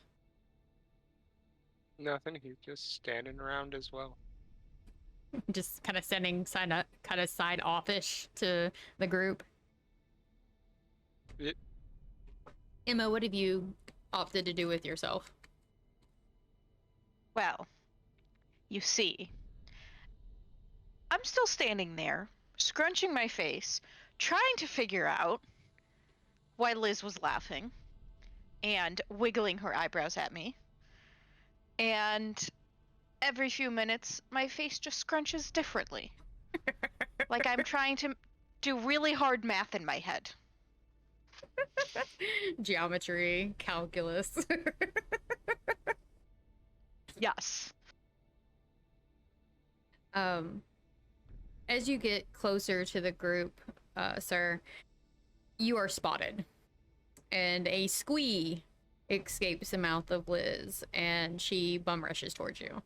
Nothing. He's just standing around as well. Just kind of standing side offish to the group. It, Emma, what have you opted to do with yourself? Well, you see, I'm still standing there, scrunching my face, trying to figure out why Liz was laughing and wiggling her eyebrows at me. And every few minutes, my face just scrunches differently. Like I'm trying to do really hard math in my head. Geometry, calculus. Yes. As you get closer to the group, sir, you are spotted. And a squee escapes the mouth of Liz, and she bum rushes towards you.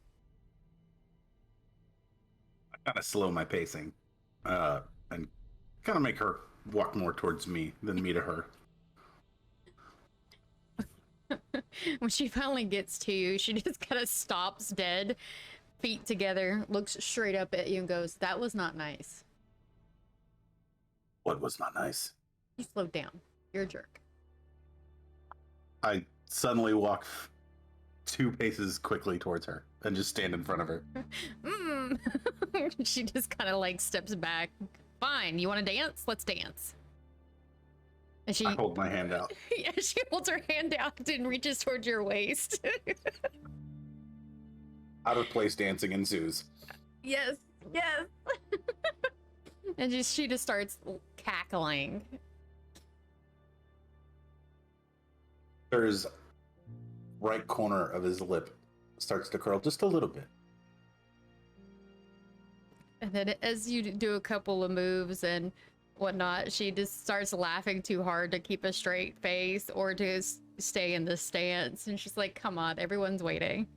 I kind of slow my pacing and kind of make her walk more towards me than me to her. When she finally gets to you, she just kind of stops dead, feet together, looks straight up at you and goes, "That was not nice." What was not nice? You slowed down. You're a jerk. I suddenly walk 2 paces quickly towards her and just stand in front of her. She just kind of like steps back. Fine, you want to dance? Let's dance. And she I hold my hand out. yeah, she holds her hand out and reaches towards your waist. Out of place dancing ensues. Yes. And she just starts cackling. There's right corner of his lip starts to curl just a little bit. And then as you do a couple of moves and whatnot, she just starts laughing too hard to keep a straight face or to stay in the stance. And she's like, "Come on, everyone's waiting."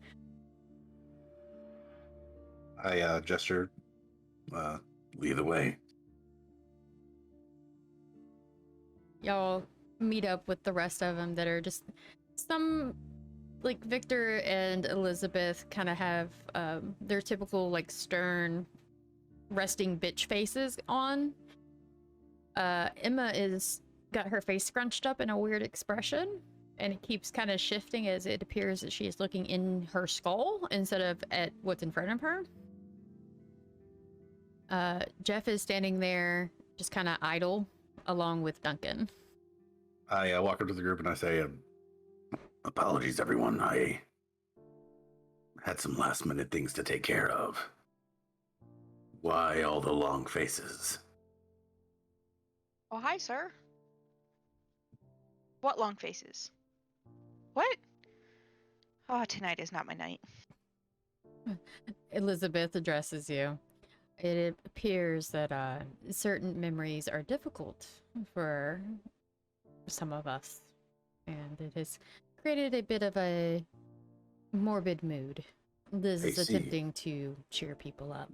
I gesture, lead the way. Y'all meet up with the rest of them that are just some, like Victor and Elizabeth kind of have their typical like stern resting bitch faces on. Emma is got her face scrunched up in a weird expression, and it keeps kind of shifting as it appears that she is looking in her skull instead of at what's in front of her. Jeff is standing there just kind of idle along with Duncan. I walk up to the group and I say, apologies, everyone. I had some last minute things to take care of. Why all the long faces? Oh, hi, sir. What long faces? What? Oh, tonight is not my night. Elizabeth addresses you. It appears that certain memories are difficult for some of us, and it has created a bit of a morbid mood. Liz Hey, is see. attempting to cheer people up.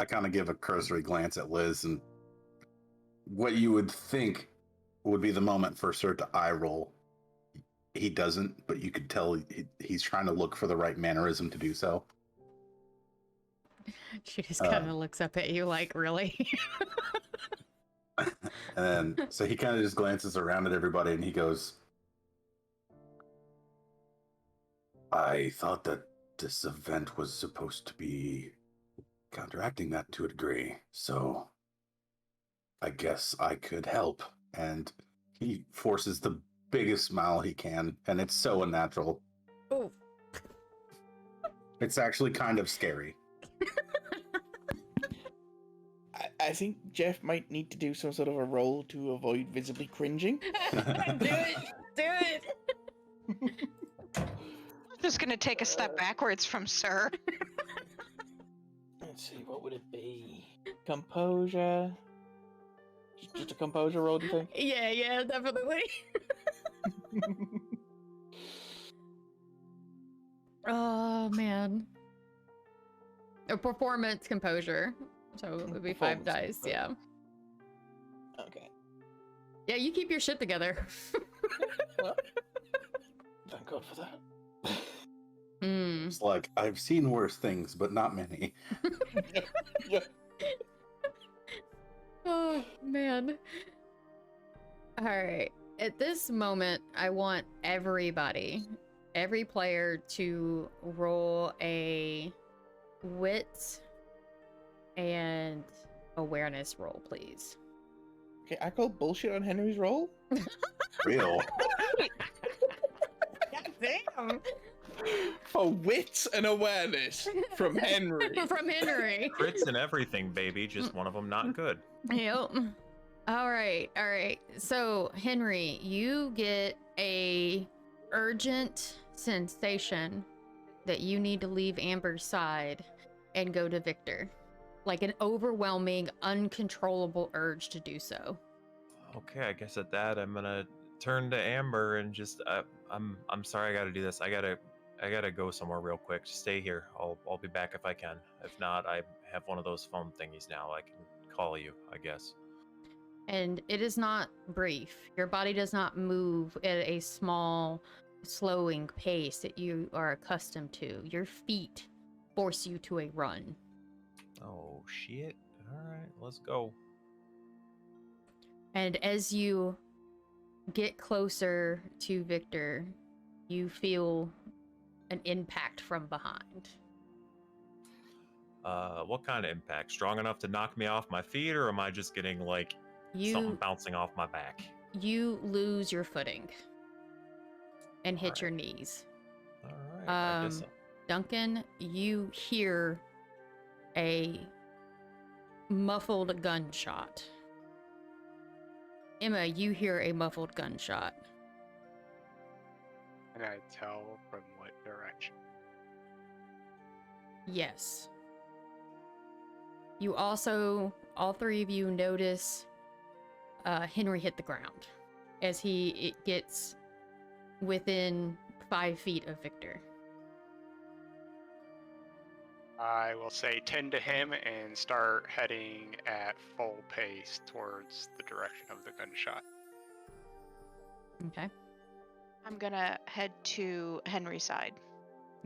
I kind of give a cursory glance at Liz, and what you would think would be the moment for Sir to eye roll, he doesn't, but you could tell he's trying to look for the right mannerism to do so. She just kind of looks up at you like, really? And so he kind of just glances around at everybody and he goes, I thought that this event was supposed to be counteracting that to a degree, so I guess I could help. And he forces the biggest smile he can, and it's so unnatural. Oh. It's actually kind of scary. I think Jeff might need to do some sort of a roll to avoid visibly cringing. Do it! Do it! Just gonna take a step backwards from Sir. Let's see, what would it be? Composure? Just a composure roll, do you think? Yeah, definitely. Oh, man. A performance composure. So it would be 5 dice, yeah. Okay. Yeah, you keep your shit together. Well, thank God for that. It's like, I've seen worse things, but not many. Yeah. Oh, man. Alright. At this moment, I want everybody, every player to roll a wit and awareness roll, please. Okay, I call bullshit on Henry's roll. Real. God damn! For wit and awareness from Henry. From Henry. Crits and everything, baby. Just one of them not good. Yep. All right. So, Henry, you get a urgent sensation that you need to leave Amber's side and go to Victor. Like an overwhelming, uncontrollable urge to do so. Okay, I guess at that I'm gonna turn to Amber and just I'm sorry I gotta do this. I gotta go somewhere real quick. Just stay here. I'll be back if I can. If not, I have one of those phone thingies now. I can call you, I guess. And it is not brief. Your body does not move at a small, slowing pace that you are accustomed to. Your feet force you to a run. Oh shit. Alright, let's go. And as you get closer to Victor, you feel an impact from behind. What kind of impact? Strong enough to knock me off my feet, or am I just getting like something bouncing off my back? You lose your footing and hit your Alright. knees. Alright, I guess so. Duncan, you hear a muffled gunshot. Emma, you hear a muffled gunshot. Can I tell from what direction? Yes. You also, all three of you notice Henry hit the ground as it gets within 5 feet of Victor. I will say tend to him and start heading at full pace towards the direction of the gunshot. Okay. I'm gonna head to Henry's side.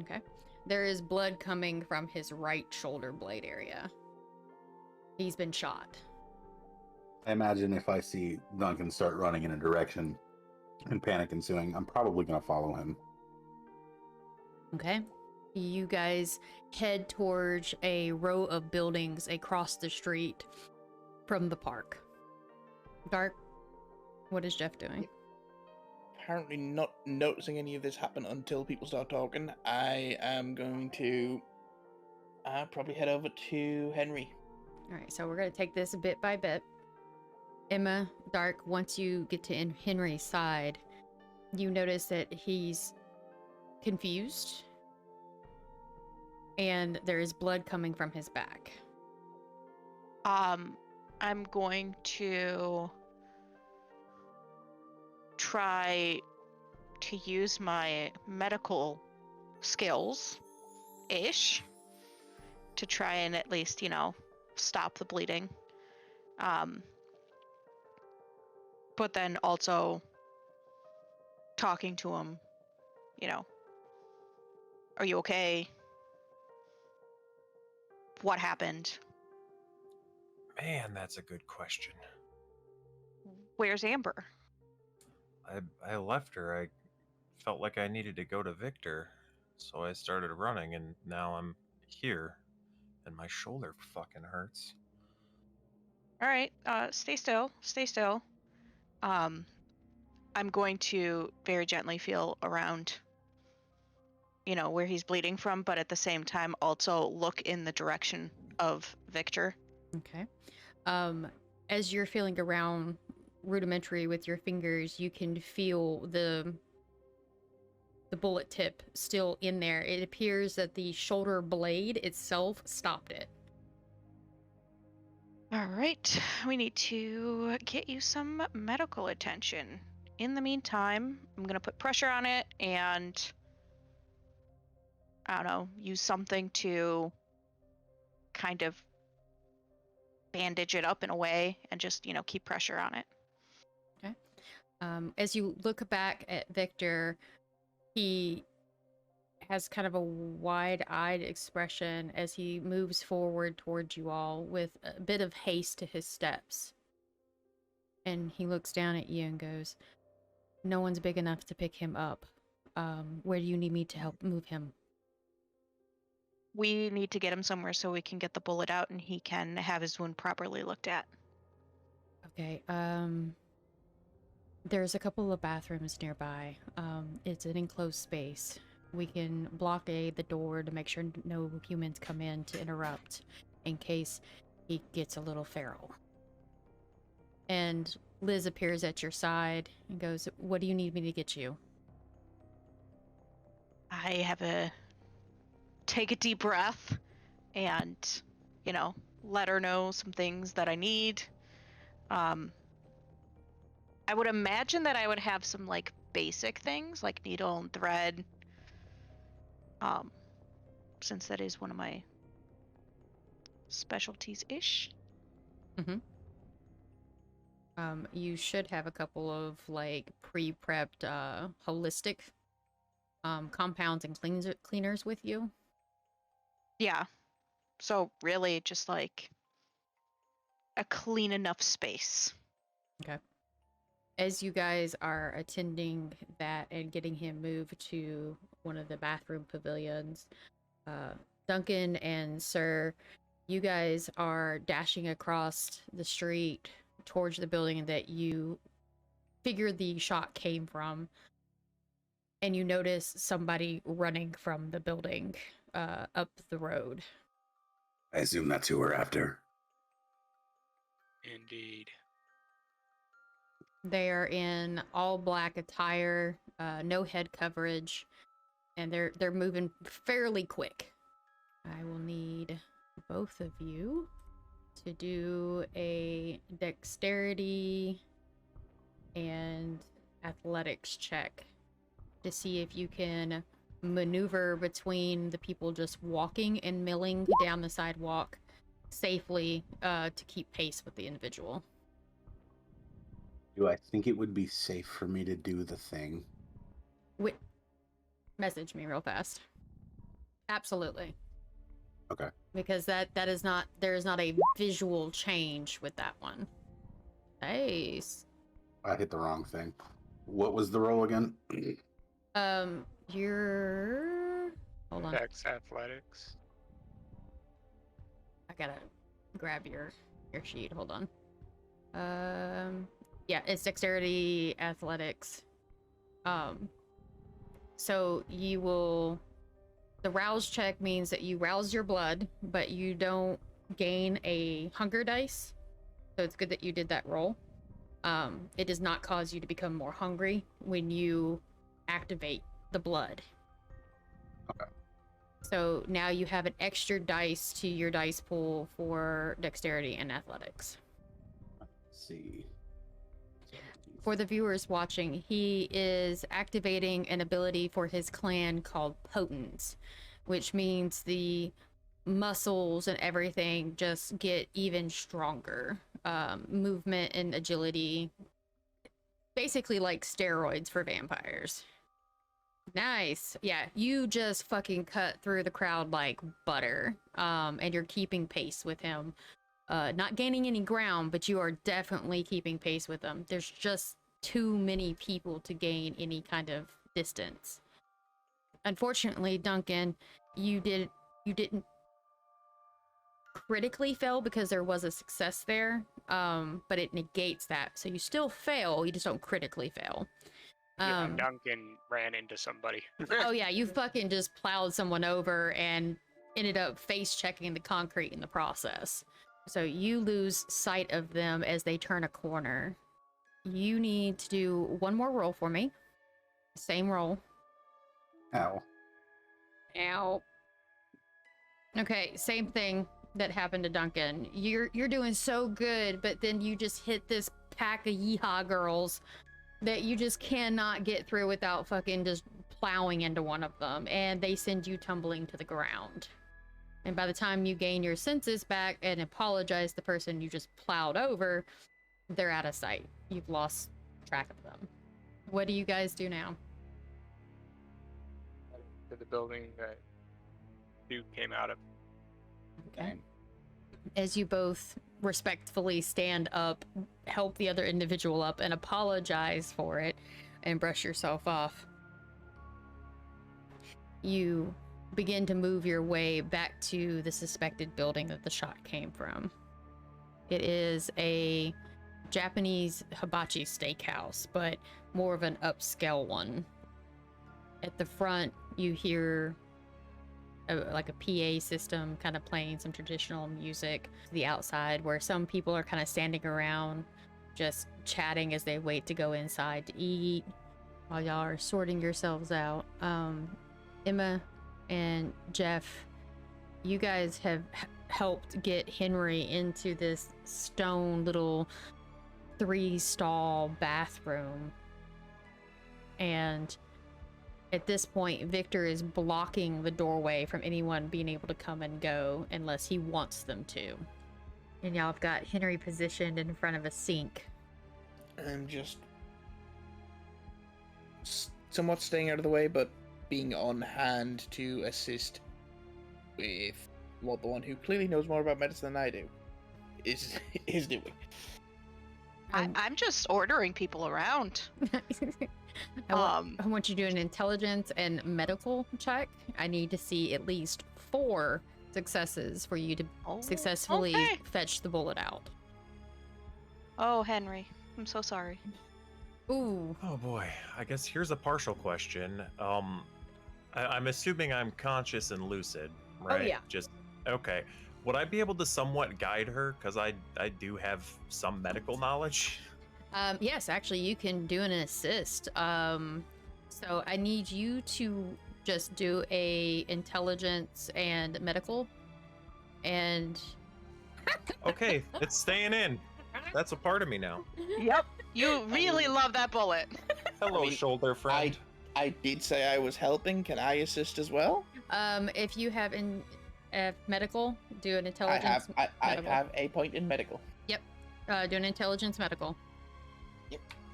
Okay. There is blood coming from his right shoulder blade area. He's been shot. I imagine if I see Duncan start running in a direction and panic ensuing, I'm probably going to follow him. Okay. You guys head towards a row of buildings across the street from the park. Dark, what is Jeff doing? Apparently not noticing any of this happen until people start talking. I am going to probably head over to Henry. All right, so we're going to take this bit by bit. Emma, Dark, once you get to Henry's side, you notice that he's confused and there is blood coming from his back. I'm going to try to use my medical skills ish to try and at least, stop the bleeding. But then also talking to him, are you okay? What happened? Man, that's a good question. Where's Amber? I left her. I felt like I needed to go to Victor, so I started running, and now I'm here, and my shoulder fucking hurts. All right, stay still. Stay still. I'm going to very gently feel around, where he's bleeding from, but at the same time also look in the direction of Victor. Okay. As you're feeling around rudimentary with your fingers, you can feel the bullet tip still in there. It appears that the shoulder blade itself stopped it. All right, we need to get you some medical attention. In the meantime, I'm going to put pressure on it and, I don't know, use something to kind of bandage it up in a way and just, keep pressure on it. Okay. As you look back at Victor, he has kind of a wide-eyed expression as he moves forward towards you all with a bit of haste to his steps. And he looks down at you and goes, "No one's big enough to pick him up. Where do you need me to help move him?" We need to get him somewhere so we can get the bullet out and he can have his wound properly looked at. Okay, there's a couple of bathrooms nearby. It's an enclosed space. We can blockade the door to make sure no humans come in to interrupt in case he gets a little feral. And Liz appears at your side and goes, "What do you need me to get you?" I have a take a deep breath and, let her know some things that I need. I would imagine that I would have some like basic things like needle and thread. Since that is one of my specialties-ish. You should have a couple of like pre-prepped holistic compounds and cleaners with you. Yeah. So really just like a clean enough space. Okay. As you guys are attending that and getting him moved to one of the bathroom pavilions, Duncan and Sir, you guys are dashing across the street towards the building that you figured the shot came from, and you notice somebody running from the building up the road. I assume that's who we're after. Indeed. They are in all black attire, no head coverage, and they're moving fairly quick. I will need both of you to do a dexterity and athletics check to see if you can maneuver between the people just walking and milling down the sidewalk safely to keep pace with the individual. Do I think it would be safe for me to do the thing? Wait, message me real fast. Absolutely. Okay. Because there is not a visual change with that one. Nice. I hit the wrong thing. What was the roll again? You're... Hold on. Dex athletics. I gotta grab your sheet. Hold on. Yeah, it's dexterity athletics. So you will... The rouse check means that you rouse your blood, but you don't gain a hunger dice. So it's good that you did that roll. It does not cause you to become more hungry when you activate the blood. Okay. So now you have an extra dice to your dice pool for dexterity and athletics. Let's see. For the viewers watching, he is activating an ability for his clan called Potence, which means the muscles and everything just get even stronger. Movement and agility, basically like steroids for vampires. Nice. Yeah, you just fucking cut through the crowd like butter. And you're keeping pace with him. Not gaining any ground, but you are definitely keeping pace with him. There's just too many people to gain any kind of distance. Unfortunately, Duncan, you didn't critically fail because there was a success there, but it negates that. So you still fail, you just don't critically fail. Yeah, Duncan ran into somebody. Oh yeah, you fucking just plowed someone over and ended up face checking the concrete in the process. So you lose sight of them as they turn a corner. You need to do one more roll for me. Same roll. Ow. Ow. Okay, same thing that happened to Duncan. You're doing so good, but then you just hit this pack of yeehaw girls that you just cannot get through without fucking just plowing into one of them, and they send you tumbling to the ground. And by the time you gain your senses back and apologize to the person you just plowed over, they're out of sight. You've lost track of them. What do you guys do now? To the building that Duke came out of. Okay. As you both respectfully stand up, help the other individual up, and apologize for it, and brush yourself off, you begin to move your way back to the suspected building that the shot came from. It is a Japanese hibachi steakhouse, but more of an upscale one. At the front, you hear like a PA system kind of playing some traditional music. The outside, where some people are kind of standing around just chatting as they wait to go inside to eat while y'all are sorting yourselves out. Emma and Jeff, you guys have helped get Henry into this stone little 3-stall bathroom, and at this point, Victor is blocking the doorway from anyone being able to come and go unless he wants them to. And y'all have got Henry positioned in front of a sink. I'm just somewhat staying out of the way, but being on hand to assist with what the one who clearly knows more about medicine than I do is doing. I'm just ordering people around. I want you to do an intelligence and medical check. I need to see at least 4 successes for you to successfully fetch the bullet out. Oh, Henry, I'm so sorry. Ooh. Oh boy, I guess here's a partial question. I'm assuming I'm conscious and lucid, right? Oh, yeah. Just okay. Would I be able to somewhat guide her? Because I do have some medical knowledge. Yes, actually, you can do an assist. So I need you to just do a intelligence and medical. And Okay, it's staying in. That's a part of me now. Yep. You really love that bullet. Hello, I mean, shoulder friend. I did say I was helping. Can I assist as well? if you have medical, do an intelligence. I medical. have a point in medical. Yep. Do an intelligence medical.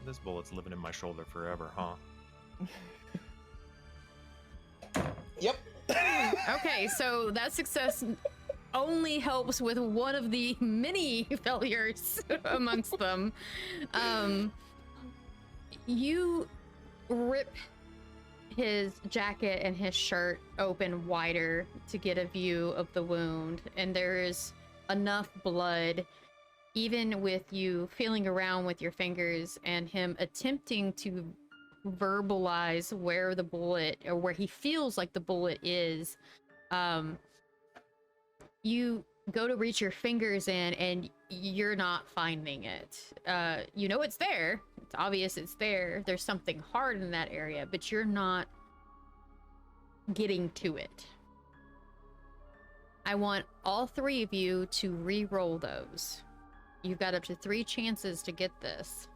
This bullet's living in my shoulder forever, huh? Yep. Okay, so that success only helps with one of the many failures amongst them. You rip his jacket and his shirt open wider to get a view of the wound, and there is enough blood, even with you feeling around with your fingers and him attempting to verbalize where the bullet, or where he feels like the bullet is. You go to reach your fingers in and you're not finding it. You know it's there. It's obvious it's there. There's something hard in that area, but you're not getting to it. I want all 3 of you to re-roll those. You've got up to 3 chances to get this.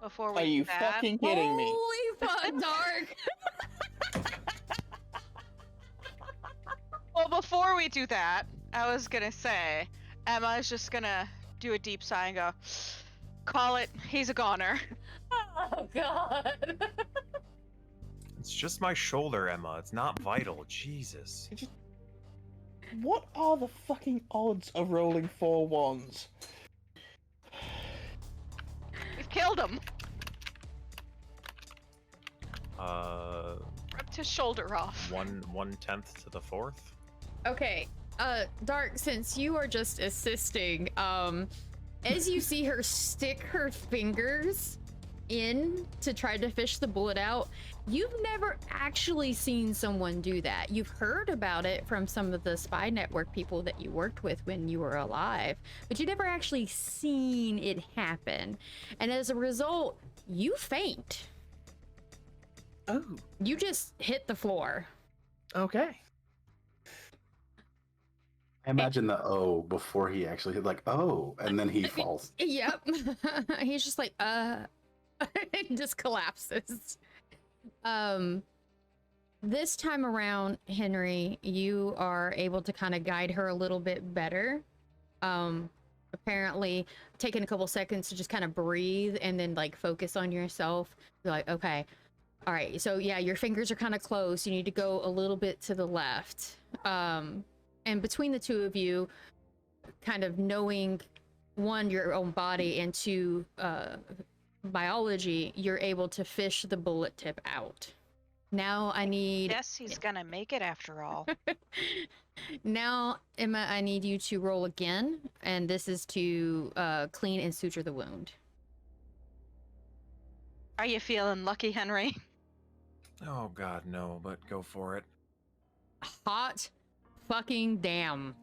Before we Are you do that, fucking kidding me? Holy fuck, Dark! before we do that, I was gonna say, Emma's just gonna do a deep sigh and go, call it, he's a goner. Oh god. It's just my shoulder, Emma. It's not vital. Jesus. What are the fucking odds of rolling 4 ones? We've killed him. Ripped his shoulder off. 1/10 to the 4th. Okay, Dark, since you are just assisting, as you see her stick her fingers in to try to fish the bullet out, you've never actually seen someone do that. You've heard about it from some of the spy network people that you worked with when you were alive, but you never actually seen it happen. And as a result, you faint. Oh, You just hit the floor. okay. I imagine the oh before he actually hit, like, oh, and then he falls. Yep. He's just like, and just collapses. This time around, Henry, you are able to kind of guide her a little bit better. Apparently taking a couple seconds to just kind of breathe and then like focus on yourself. You're like, okay, all right. So yeah, your fingers are kind of close. You need to go a little bit to the left. And between the two of you, kind of knowing, one, your own body, and two, biology, you're able to fish the bullet tip out. Now I need... Yes, he's gonna make it after all. Now, Emma, I need you to roll again, and this is to clean and suture the wound. Are you feeling lucky, Henry? Oh god, no, but go for it. Hot fucking damn.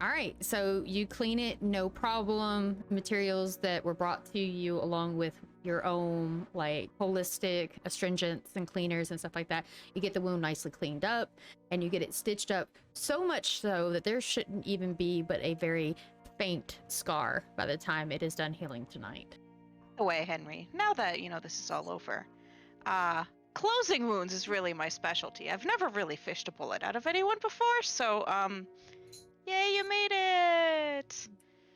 All right, so you clean it, no problem. Materials that were brought to you along with your own like holistic astringents and cleaners and stuff like that. You get the wound nicely cleaned up and you get it stitched up, so much so that there shouldn't even be but a very faint scar by the time it is done healing tonight. Away, Henry. Now that you know this is all over, closing wounds is really my specialty. I've never really fished a bullet out of anyone before, so yay, you made it!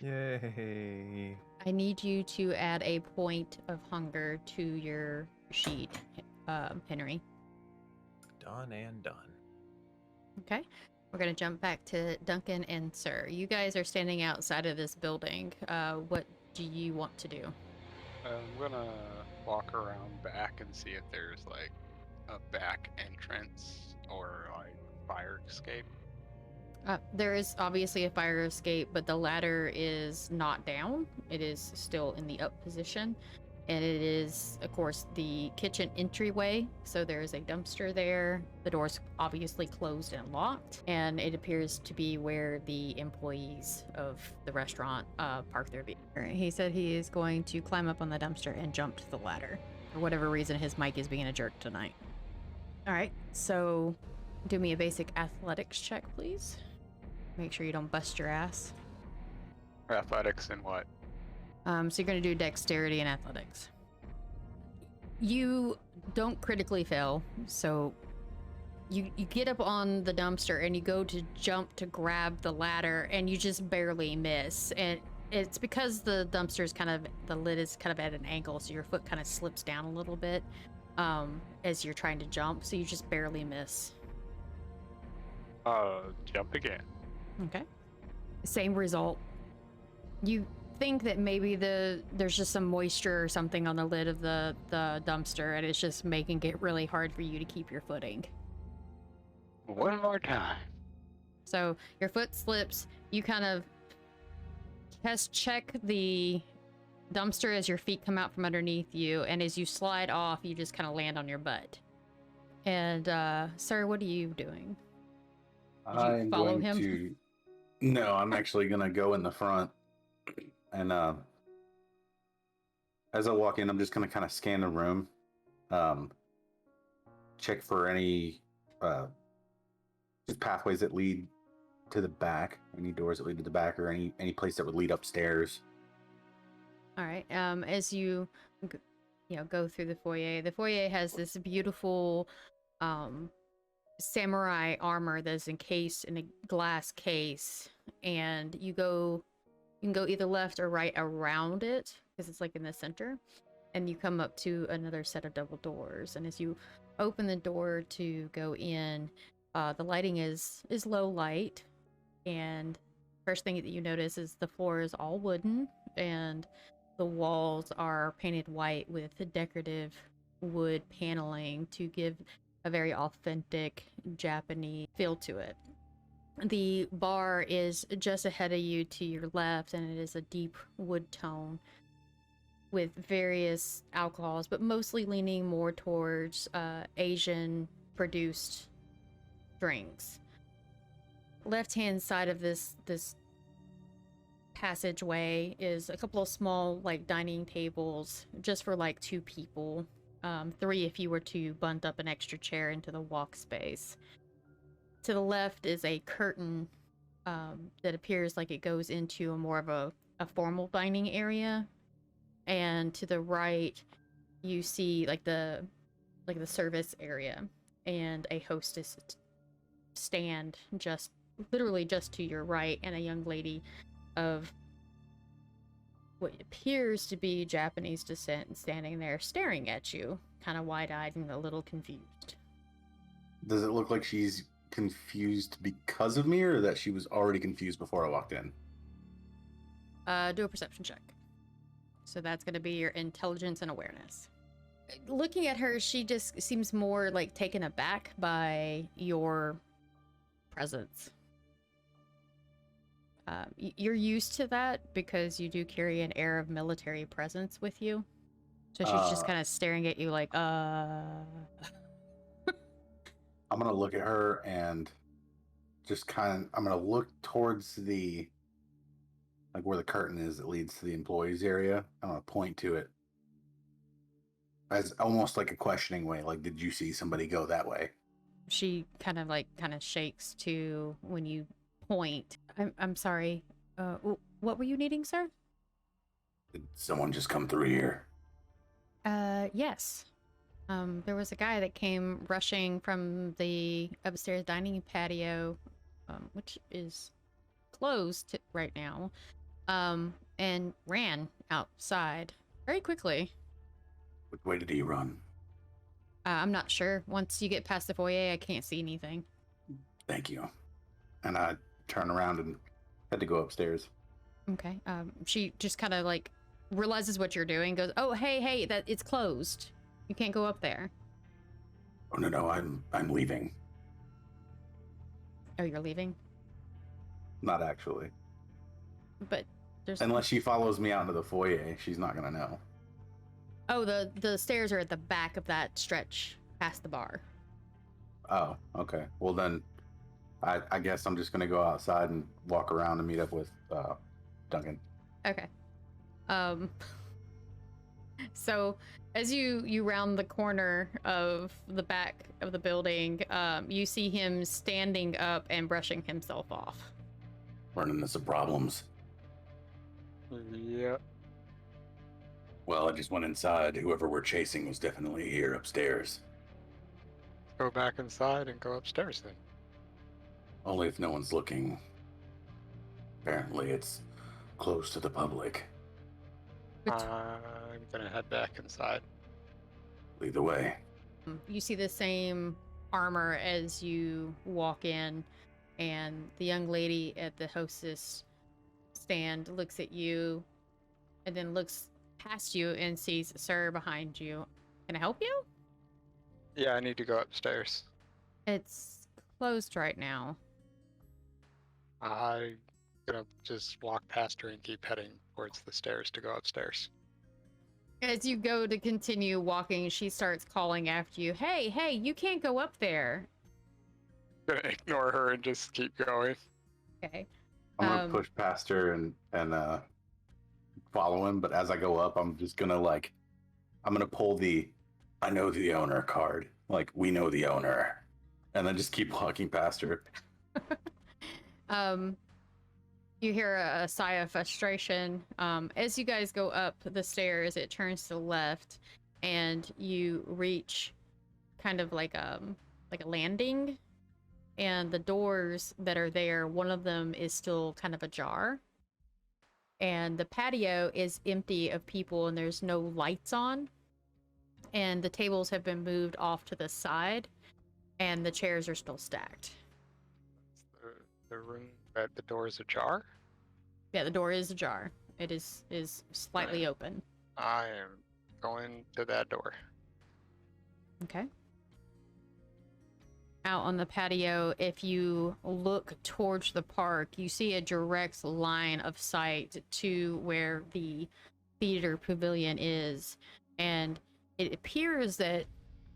Yay. I need you to add a point of hunger to your sheet, Henry. Done and done. Okay, we're gonna jump back to Duncan and Sir. You guys are standing outside of this building. What do you want to do? I'm gonna walk around back and see if there's like a back entrance or like fire escape. There is obviously a fire escape, but the ladder is not down. It is still in the up position. And it is, of course, the kitchen entryway. So there is a dumpster there. The door's obviously closed and locked. And it appears to be where the employees of the restaurant park their vehicle. He said he is going to climb up on the dumpster and jump to the ladder. For whatever reason, his mic is being a jerk tonight. All right, so do me a basic athletics check, please. Make sure you don't bust your ass. Athletics and what? So you're going to do dexterity and athletics. You don't critically fail, so you get up on the dumpster and you go to jump to grab the ladder and you just barely miss. And it's because the dumpster's kind of, the lid is kind of at an angle, so your foot kind of slips down a little bit as you're trying to jump, so you just barely miss. Jump again. Okay. Same result. You think that maybe there's just some moisture or something on the lid of the dumpster, and it's just making it really hard for you to keep your footing. One more time. So your foot slips. You kind of check the dumpster as your feet come out from underneath you, and as you slide off, you just kind of land on your butt. And sir, what are you doing? Did you follow him? No, I'm actually gonna go in the front, and as I walk in, I'm just gonna kind of scan the room, check for any just pathways that lead to the back, any doors that lead to the back, or any place that would lead upstairs. All right. As you go through the foyer has this beautiful samurai armor that's encased in a glass case, and you can go either left or right around it because it's like in the center, and you come up to another set of double doors. And as you open the door to go in, the lighting is low light, and first thing that you notice is the floor is all wooden and the walls are painted white with decorative wood paneling to give a very authentic Japanese feel to it. The bar is just ahead of you to your left, and it is a deep wood tone with various alcohols, but mostly leaning more towards Asian produced drinks. Left hand side of this passageway is a couple of small like dining tables just for like 2 people, 3 if you were to bunt up an extra chair into the walk space. To the left is a curtain that appears like it goes into a more of a formal dining area, and to the right you see like the service area and a hostess stand just literally just to your right, and a young lady of what appears to be Japanese descent standing there staring at you, kind of wide-eyed and a little confused. Does it look like she's confused because of me, or that she was already confused before I walked in? Do a perception check. So that's going to be your intelligence and awareness. Looking at her, she just seems more like taken aback by your presence. You're used to that because you do carry an air of military presence with you. So she's just kind of staring at you like, I'm gonna look at her and just I'm gonna look towards the, like where the curtain is that leads to the employees area. I'm gonna point to it as almost like a questioning way, like, did you see somebody go that way? She kind of shakes to when you point. I'm sorry. What were you needing, sir? Did someone just come through here? Yes. There was a guy that came rushing from the upstairs dining patio, which is closed right now, and ran outside very quickly. Which way did he run? I'm not sure. Once you get past the foyer, I can't see anything. Thank you. And I turn around and had to go upstairs. Okay. She just kind of like realizes what you're doing, goes, "Oh, hey, that it's closed. You can't go up there." Oh no, I'm leaving. Oh, you're leaving? Not actually. But there's Unless she follows me out into the foyer, she's not gonna know. Oh, the stairs are at the back of that stretch past the bar. Oh, okay. Well then, I guess I'm just gonna go outside and walk around and meet up with Duncan. Okay. So as you round the corner of the back of the building, you see him standing up and brushing himself off. Running into some problems. Yep. Well, I just went inside. Whoever we're chasing was definitely here upstairs. Go back inside and go upstairs then. Only if no one's looking. Apparently it's close to the public. I'm gonna head back inside. Lead the way. You see the same armor as you walk in, and the young lady at the hostess stand looks at you and then looks past you and sees Sir behind you. Can I help you? Yeah, I need to go upstairs. It's closed right now. I'm gonna just walk past her and keep heading towards the stairs to go upstairs. As you go to continue walking, she starts calling after you. Hey, you can't go up there. Gonna ignore her and just keep going. Okay. I'm gonna push past her and follow him, but as I go up, I'm just gonna I'm gonna pull the "I know the owner" card. Like, we know the owner. And then just keep walking past her. You hear a sigh of frustration. As you guys go up the stairs, it turns to the left, and you reach kind of like a landing and the doors that are there, one of them is still kind of ajar. And the patio is empty of people and there's no lights on. And the tables have been moved off to the side and the chairs are still stacked. The room at the door is ajar? Yeah, the door is ajar. It is slightly open. I am going to that door. Okay. Out on the patio, if you look towards the park, you see a direct line of sight to where the theater pavilion is. And it appears that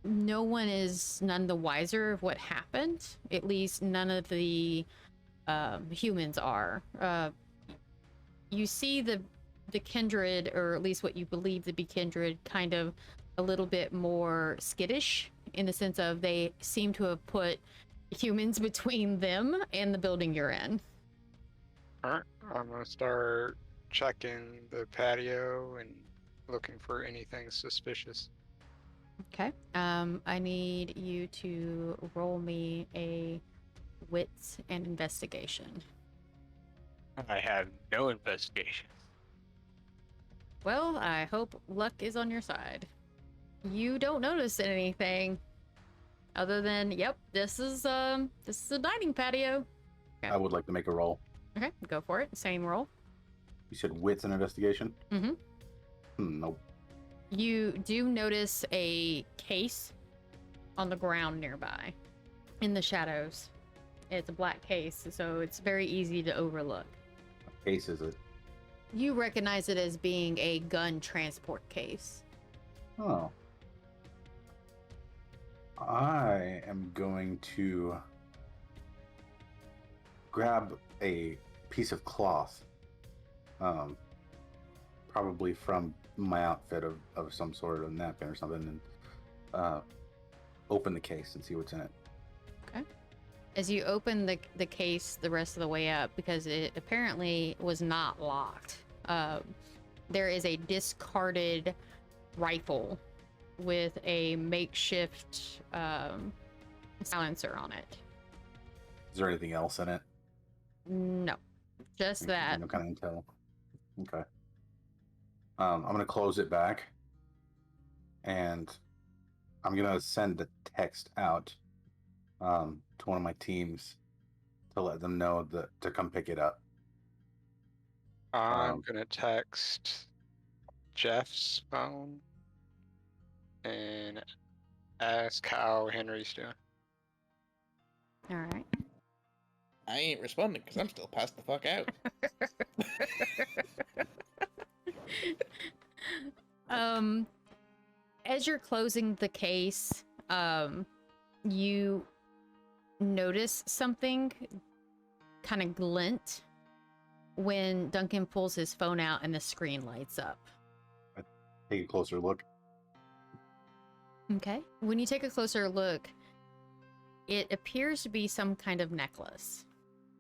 no one is none the wiser of what happened. At least none of the humans are. You see the kindred, or at least what you believe to be kindred, kind of a little bit more skittish, in the sense of they seem to have put humans between them and the building you're in. Alright, I'm gonna start checking the patio and looking for anything suspicious. Okay. I need you to roll me a wits and investigation. I have no investigation. Well, I hope luck is on your side. You don't notice anything other than, yep, this is a dining patio. Okay. I would like to make a roll. Okay, go for it. Same roll. You said wits and investigation? Mm-hmm. Nope. You do notice a case on the ground nearby, in the shadows. It's a black case, so it's very easy to overlook. What case is it? You recognize it as being a gun transport case. Oh. I am going to grab a piece of cloth, probably from my outfit of some sort of napkin or something, and open the case and see what's in it. Okay. As you open the case the rest of the way up, because it apparently was not locked, there is a discarded rifle with a makeshift silencer on it. Is there anything else in it? No, just that. No kind of intel. Okay. I'm gonna close it back, and I'm gonna send the text out to one of my teams to let them know that to come pick it up. I'm gonna text Jeff's phone and ask how Henry's doing. All right. I ain't responding because I'm still passed the fuck out. As you're closing the case, you notice something kind of glint when Duncan pulls his phone out and the screen lights up. Take a closer look. Okay. When you take a closer look, it appears to be some kind of necklace.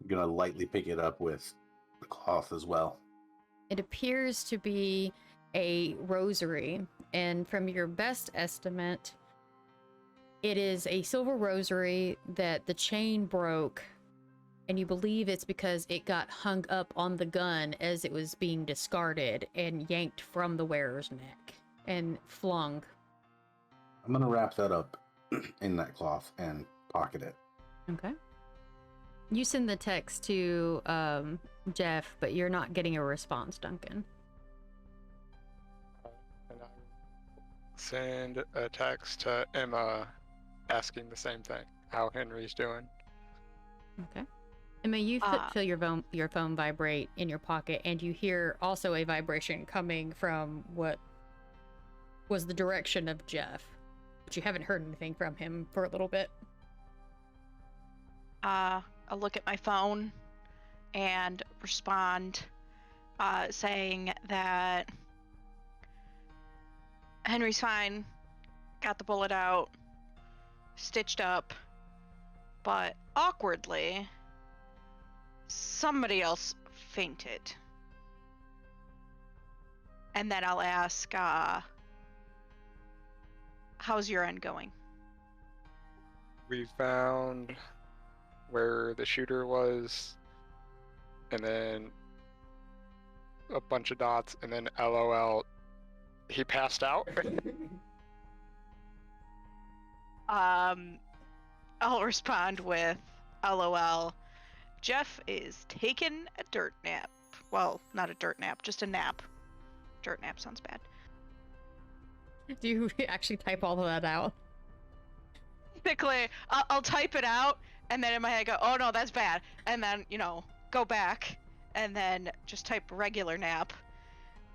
I'm gonna lightly pick it up with the cloth as well. It appears to be a rosary, and from your best estimate, it is a silver rosary that the chain broke, and you believe it's because it got hung up on the gun as it was being discarded and yanked from the wearer's neck and flung. I'm gonna wrap that up in that cloth and pocket it. Okay. You send the text to Jeff, but you're not getting a response, Duncan. And I send a text to Emma asking the same thing, how Henry's doing. Okay. Emma, you feel your phone vibrate in your pocket, and you hear also a vibration coming from what was the direction of Jeff, but you haven't heard anything from him for a little bit. I'll look at my phone and respond saying that Henry's fine, got the bullet out, stitched up, but awkwardly, somebody else fainted. And then I'll ask, how's your end going? We found where the shooter was, and then a bunch of dots, and then LOL, he passed out. I'll respond with LOL. Jeff is taking a dirt nap. Well, not a dirt nap, just a nap. Dirt nap sounds bad. Do you actually type all of that out? Typically, I'll type it out, and then in my head go, oh no, that's bad. And then, go back, and then just type regular nap.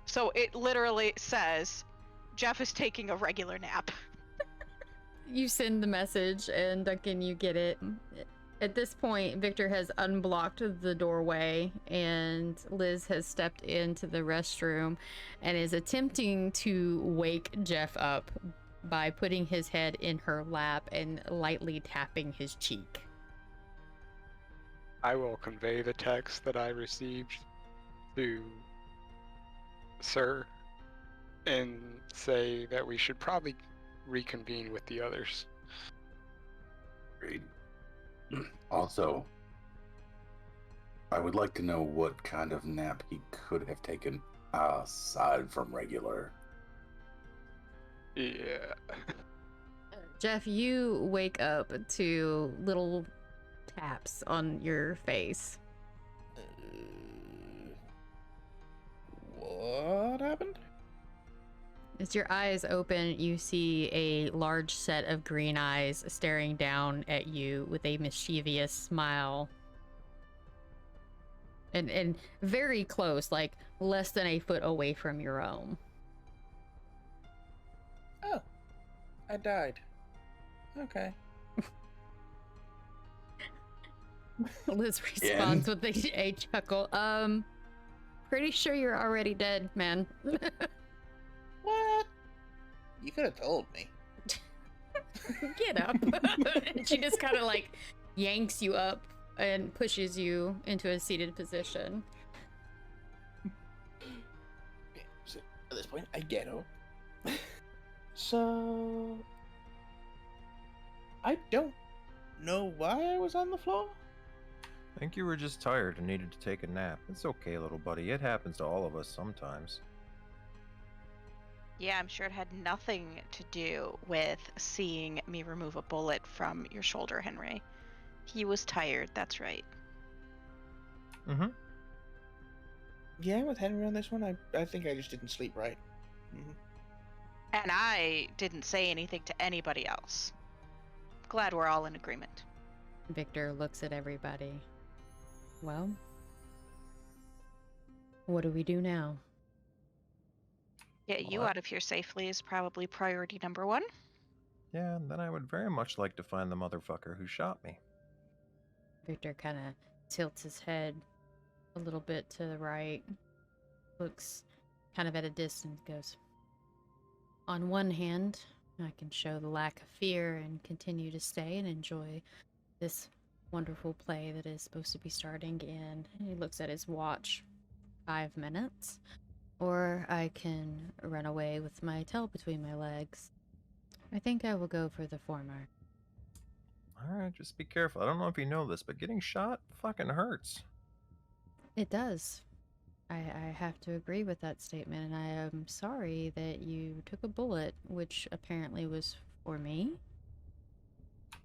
So it literally says, Jeff is taking a regular nap. You send the message, and Duncan, you get it. At this point, Victor has unblocked the doorway, and Liz has stepped into the restroom and is attempting to wake Jeff up by putting his head in her lap and lightly tapping his cheek. I will convey the text that I received to Sir and say that we should probably reconvene with the others. Agreed. Also, I would like to know what kind of nap he could have taken aside from regular. Yeah. Jeff, you wake up to little taps on your face. What happened? As your eyes open, you see a large set of green eyes staring down at you with a mischievous smile. And very close, like less than a foot away from your own. Oh, I died. Okay. Liz responds with a chuckle. Pretty sure you're already dead, man. What? You could have told me. Get up. And she just kind of like yanks you up and pushes you into a seated position. Okay, so at this point, I get up. So I don't know why I was on the floor. I think you were just tired and needed to take a nap. It's okay, little buddy. It happens to all of us sometimes. Yeah, I'm sure it had nothing to do with seeing me remove a bullet from your shoulder, Henry. He was tired, that's right. Mm-hmm. Yeah, with Henry on this one, I think I just didn't sleep right. Mm-hmm. And I didn't say anything to anybody else. Glad we're all in agreement. Victor looks at everybody. Well, what do we do now? Get you Well, out of here safely is probably priority number one. Yeah, and then I would very much like to find the motherfucker who shot me. Victor kind of tilts his head a little bit to the right, looks kind of at a distance, goes, on one hand, I can show the lack of fear and continue to stay and enjoy this wonderful play that is supposed to be starting in, he looks at his watch, 5 minutes. Or I can run away with my tail between my legs. I think I will go for the former. Alright, just be careful. I don't know if you know this, but getting shot fucking hurts. It does. I have to agree with that statement, and I am sorry that you took a bullet, which apparently was for me.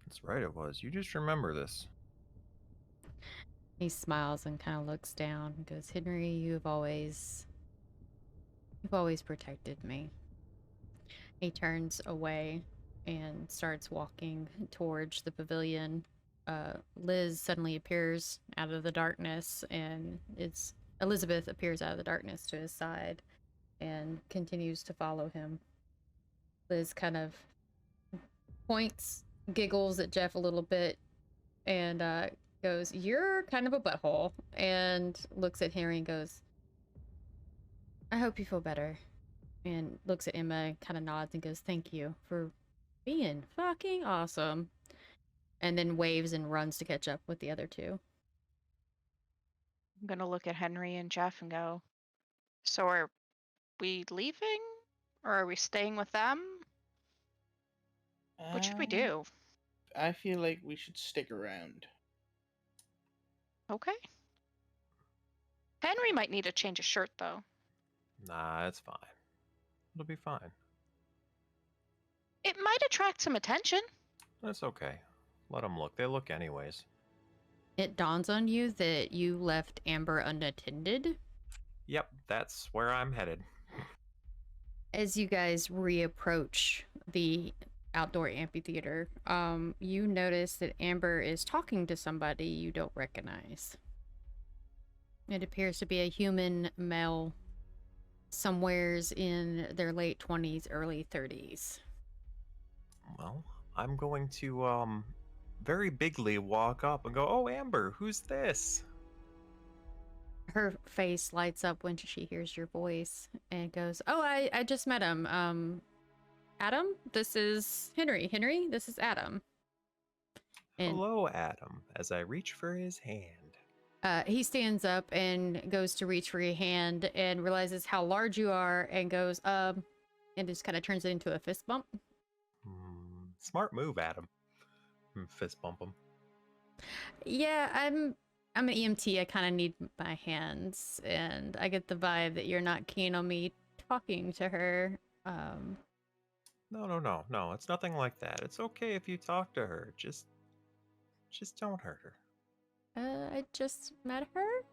That's right, it was. You just remember this. He smiles and kind of looks down and goes, Henry, you've always protected me. He turns away and starts walking towards the pavilion. Liz suddenly appears out of the darkness, and Elizabeth appears out of the darkness to his side and continues to follow him. Liz kind of points, giggles at Jeff a little bit, and goes, you're kind of a butthole, and looks at Henry and goes, I hope you feel better. And looks at Emma and kind of nods and goes, thank you for being fucking awesome. And then waves and runs to catch up with the other two. I'm gonna look at Henry and Jeff and go, so are we leaving? Or are we staying with them? What should we do? I feel like we should stick around. Okay. Henry might need a change of shirt, though. Nah, it's fine. It'll be fine. It might attract some attention. That's okay. Let them look. They look anyways. It dawns on you that you left Amber unattended. Yep, that's where I'm headed. As you guys reapproach the outdoor amphitheater, you notice that Amber is talking to somebody you don't recognize. It appears to be a human male, somewheres in their late 20s, early 30s. Well, I'm going to, very bigly walk up and go, "Oh, Amber, who's this?" Her face lights up when she hears your voice and goes, "Oh, I just met him. Adam, this is Henry. Henry, this is Adam." And Hello, Adam, as I reach for his hand. he stands up and goes to reach for your hand and realizes how large you are and goes, and just kind of turns it into a fist bump. Smart move, Adam. Fist bump him. Yeah, I'm an EMT. I kind of need my hands, and I get the vibe that you're not keen on me talking to her. No, it's nothing like that. It's okay if you talk to her. Just don't hurt her. I just met her.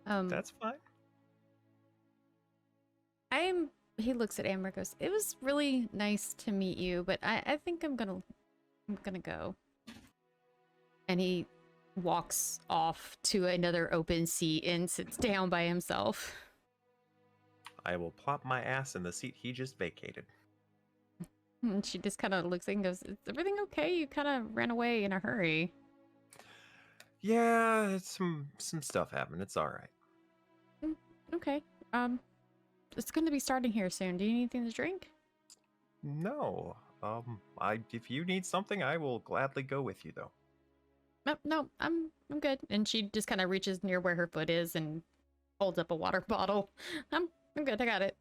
That's fine. He looks at Amber and goes, "It was really nice to meet you, but I think I'm gonna go." And he walks off to another open seat and sits down by himself. I will plop my ass in the seat he just vacated. And she just kind of looks and goes, "Is everything okay? You kind of ran away in a hurry." Yeah, it's some stuff happened. It's all right. Okay. It's going to be starting here soon. Do you need anything to drink? No. If you need something, I will gladly go with you, though. No, I'm good. And she just kind of reaches near where her foot is and holds up a water bottle. I'm good. I got it.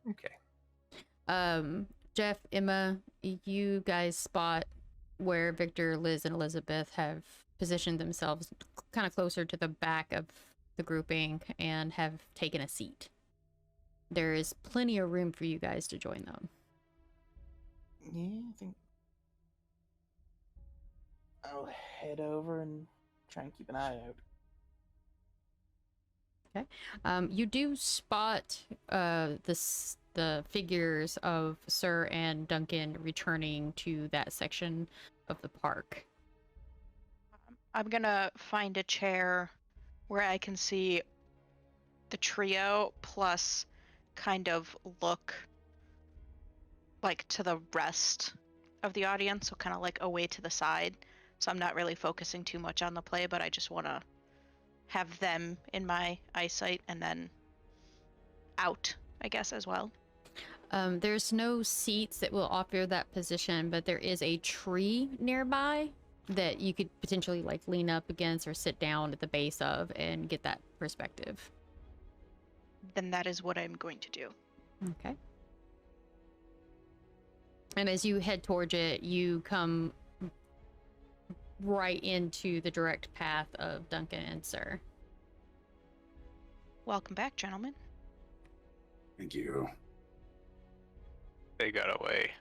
Okay. Jeff, Emma, you guys spot where Victor, Liz, and Elizabeth have positioned themselves kind of closer to the back of the grouping and have taken a seat. There is plenty of room for you guys to join them. Yeah, I think I'll head over and try and keep an eye out. Okay. You do spot the figures of Sir and Duncan returning to that section of the park. I'm gonna find a chair where I can see the trio plus kind of look like to the rest of the audience, so kind of like away to the side. So I'm not really focusing too much on the play, but I just want to have them in my eyesight and then out, I guess, as well. There's no seats that will offer that position, but there is a tree nearby that you could potentially like lean up against or sit down at the base of and get that perspective. Then that is what I'm going to do. Okay. And as you head towards it, you come right into the direct path of Duncan and Sir. Welcome back, gentlemen. Thank you. They got away.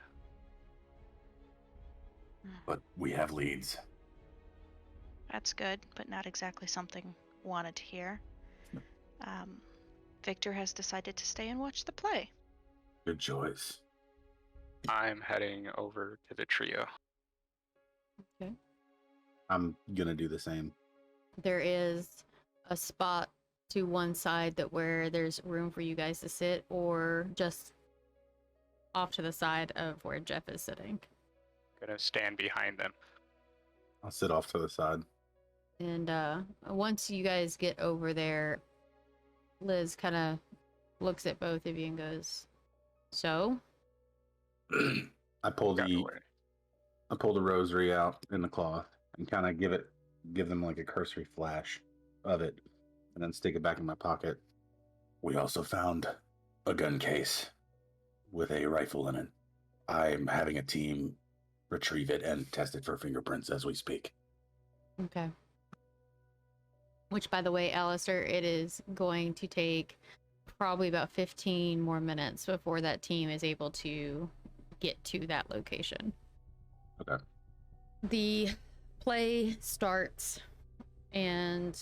But we have leads. That's good, but not exactly something wanted to hear. Victor has decided to stay and watch the play. Good choice. I'm heading over to the trio. Okay. I'm gonna do the same. There is a spot to one side that where there's room for you guys to sit, or just off to the side of where Jeff is sitting. Gonna stand behind them. I'll sit off to the side. And once you guys get over there, Liz kind of looks at both of you and goes, "So?" I pull Got the away. rosary out in the cloth and kind of give them like a cursory flash of it, and then stick it back in my pocket. We also found a gun case with a rifle in it. I'm having a team retrieve it and test it for fingerprints as we speak. Okay. Which, by the way, Alistair, it is going to take probably about 15 more minutes before that team is able to get to that location. Okay. The play starts, and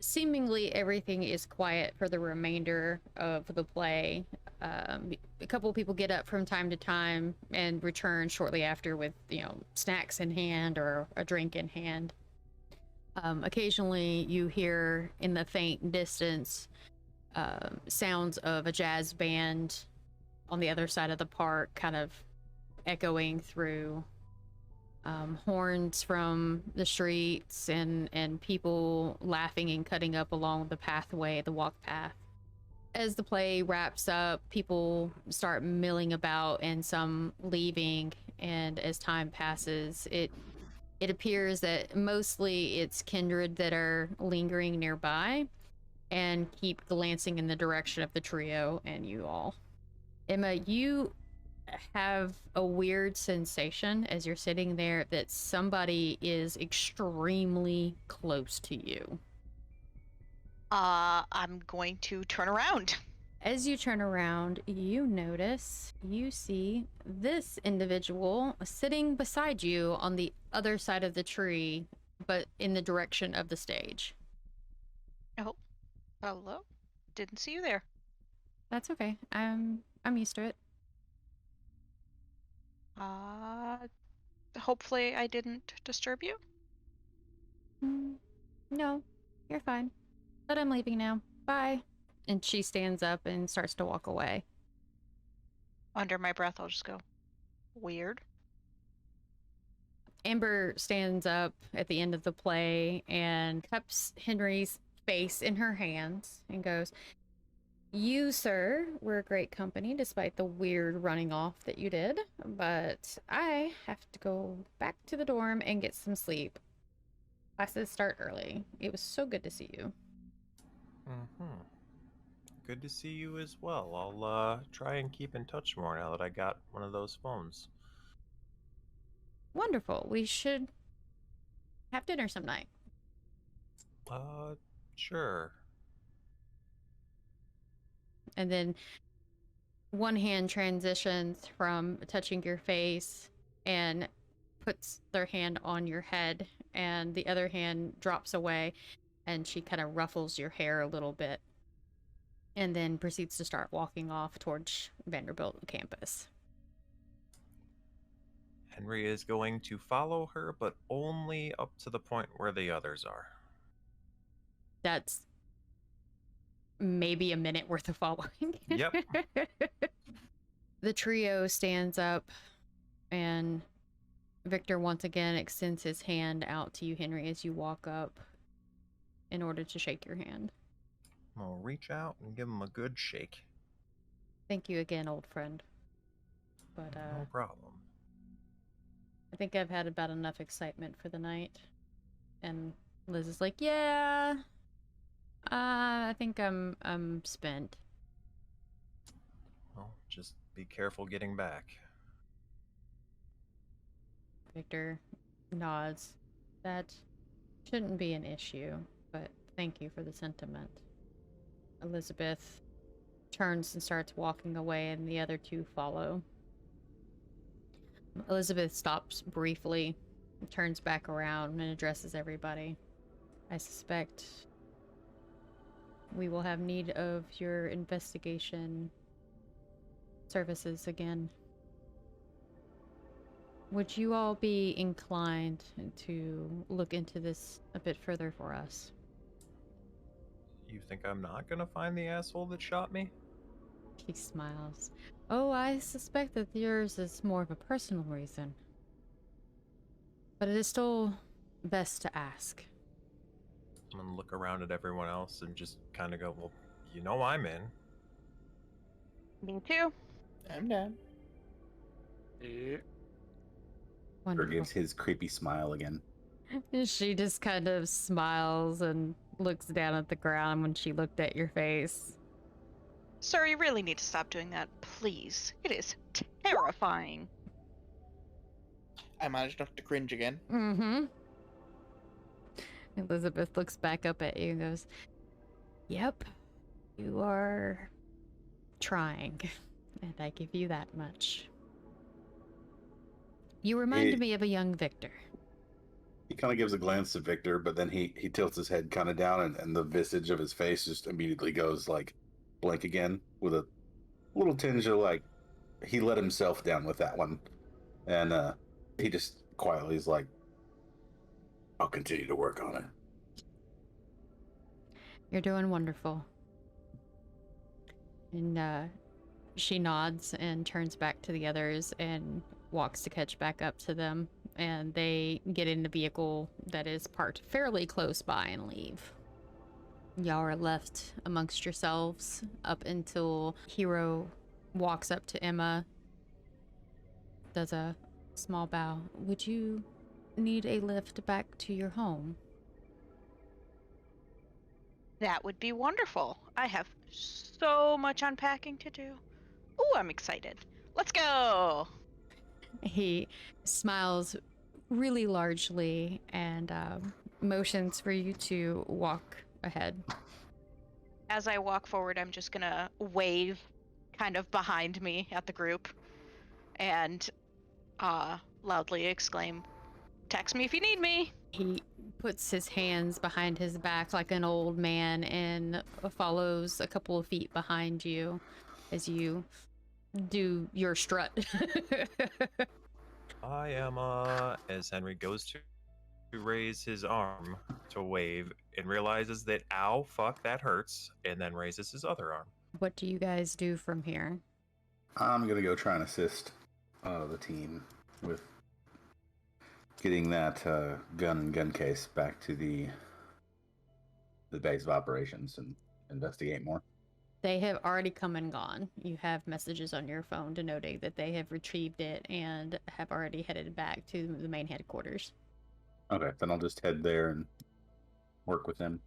seemingly everything is quiet for the remainder of the play. A couple of people get up from time to time and return shortly after with, snacks in hand or a drink in hand. Occasionally you hear in the faint distance sounds of a jazz band on the other side of the park kind of echoing through, horns from the streets and people laughing and cutting up along the pathway, the walk path. As the play wraps up, people start milling about and some leaving, and as time passes, it appears that mostly it's kindred that are lingering nearby and keep glancing in the direction of the trio and you all. Emma, you have a weird sensation as you're sitting there that somebody is extremely close to you. I'm going to turn around. As you turn around, you see this individual sitting beside you on the other side of the tree, but in the direction of the stage. Oh, hello. Didn't see you there. That's okay. I'm used to it. Hopefully I didn't disturb you. No, you're fine. But I'm leaving now. Bye. And she stands up and starts to walk away. Under my breath, I'll just go, weird. Amber stands up at the end of the play and cups Henry's face in her hands and goes, "You, sir, were a great company despite the weird running off that you did, but I have to go back to the dorm and get some sleep. Classes start early. It was so good to see you." Mm-hmm. Good to see you as well. I'll try and keep in touch more now that I got one of those phones. Wonderful. We should have dinner some night. Sure. And then one hand transitions from touching your face and puts their hand on your head, and the other hand drops away, and she kind of ruffles your hair a little bit, and then proceeds to start walking off towards Vanderbilt campus. Henry is going to follow her, but only up to the point where the others are. That's maybe a minute worth of following. Yep. The trio stands up, and Victor once again extends his hand out to you, Henry, as you walk up in order to shake your hand. I'll reach out and give him a good shake. Thank you again, old friend. But No problem. I think I've had about enough excitement for the night. And Liz is like, "Yeah, I think I'm spent." Well, just be careful getting back. Victor nods. That shouldn't be an issue, but thank you for the sentiment. Elizabeth turns and starts walking away, and the other two follow. Elizabeth stops briefly, turns back around, and addresses everybody. "I suspect we will have need of your investigation services again. Would you all be inclined to look into this a bit further for us?" You think I'm not gonna find the asshole that shot me? She smiles. "Oh, I suspect that yours is more of a personal reason. But it is still best to ask." I'm gonna look around at everyone else and just kind of go, well, you know I'm in. Me too. I'm down. Yeah. Wonderful. gives his creepy smile again. She just kind of smiles and looks down at the ground when she looked at your face. Sir, you really need to stop doing that, please. It is terrifying. I managed not to cringe again. Mm-hmm. Elizabeth looks back up at you and goes, "Yep, you are trying, and I give you that much. You remind me of a young Victor." He kind of gives a glance to Victor, but then he tilts his head kind of down, and the visage of his face just immediately goes like blank again, with a little tinge of like he let himself down with that one, and he just quietly is like, "I'll continue to work on it." You're doing wonderful. And she nods and turns back to the others and walks to catch back up to them. And they get in the vehicle that is parked fairly close by and leave. Y'all are left amongst yourselves up until Hero walks up to Emma, does a small bow. "Would you need a lift back to your home?" That would be wonderful. I have so much unpacking to do. Ooh, I'm excited. Let's go! He smiles really largely and motions for you to walk ahead. As I walk forward, I'm just gonna wave kind of behind me at the group and loudly exclaim, "Text me if you need me!" He puts his hands behind his back like an old man and follows a couple of feet behind you as you do your strut. I am, as Henry goes to raise his arm to wave and realizes that, ow, fuck, that hurts, and then raises his other arm. What do you guys do from here? I'm gonna go try and assist the team with getting that gun case back to the base of operations and investigate more. They have already come and gone. You have messages on your phone denoting that they have retrieved it and have already headed back to the main headquarters. Okay, then I'll just head there and work with them.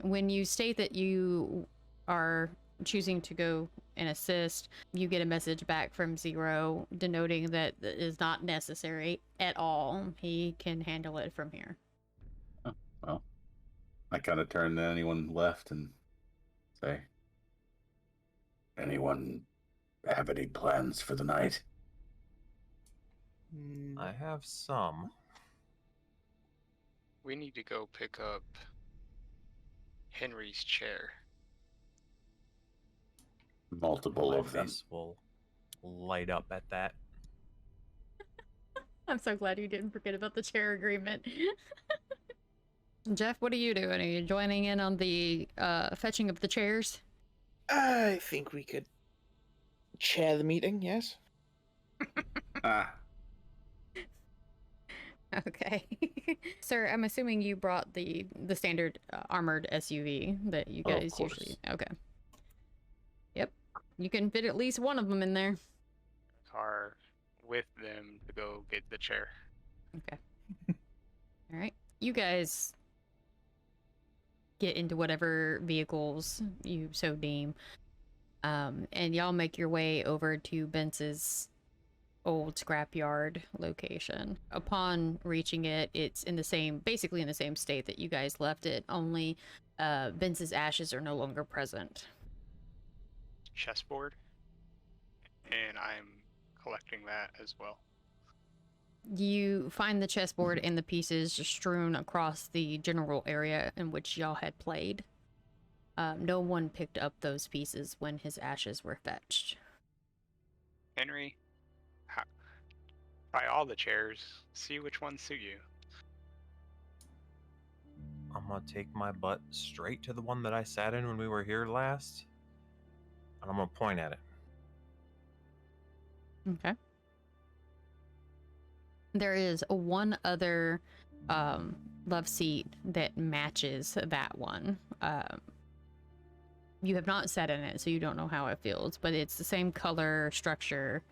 When you state that you are choosing to go and assist, you get a message back from Zero denoting that it is not necessary at all. He can handle it from here. Oh, well, I kind of turn to anyone left and say, "Anyone have any plans for the night?" I have some. We need to go pick up Henry's chair. Multiple My of them. face will light up at that. I'm so glad you didn't forget about the chair agreement. Jeff, what are you doing? Are you joining in on the fetching of the chairs? I think we could chair the meeting, yes? Ah, Okay. Sir, I'm assuming you brought the standard armored SUV that you Oh, of guys course. usually... Okay. Yep. You can fit at least one of them in there. Car with them to go get the chair. Okay. All right. You guys get into whatever vehicles you so deem. And y'all make your way over to Bence's old scrapyard location. Upon reaching it, it's in the same, basically in the same state that you guys left it, only Bence's ashes are no longer present. Chessboard. And I'm collecting that as well. You find the chessboard and the pieces just strewn across the general area in which y'all had played. No one picked up those pieces when his ashes were fetched. Henry, try all the chairs. See which ones suit you. I'm gonna take my butt straight to the one that I sat in when we were here last, and I'm gonna point at it. Okay. There is one other love seat that matches that one. You have not sat in it, so you don't know how it feels, but it's the same color, structure,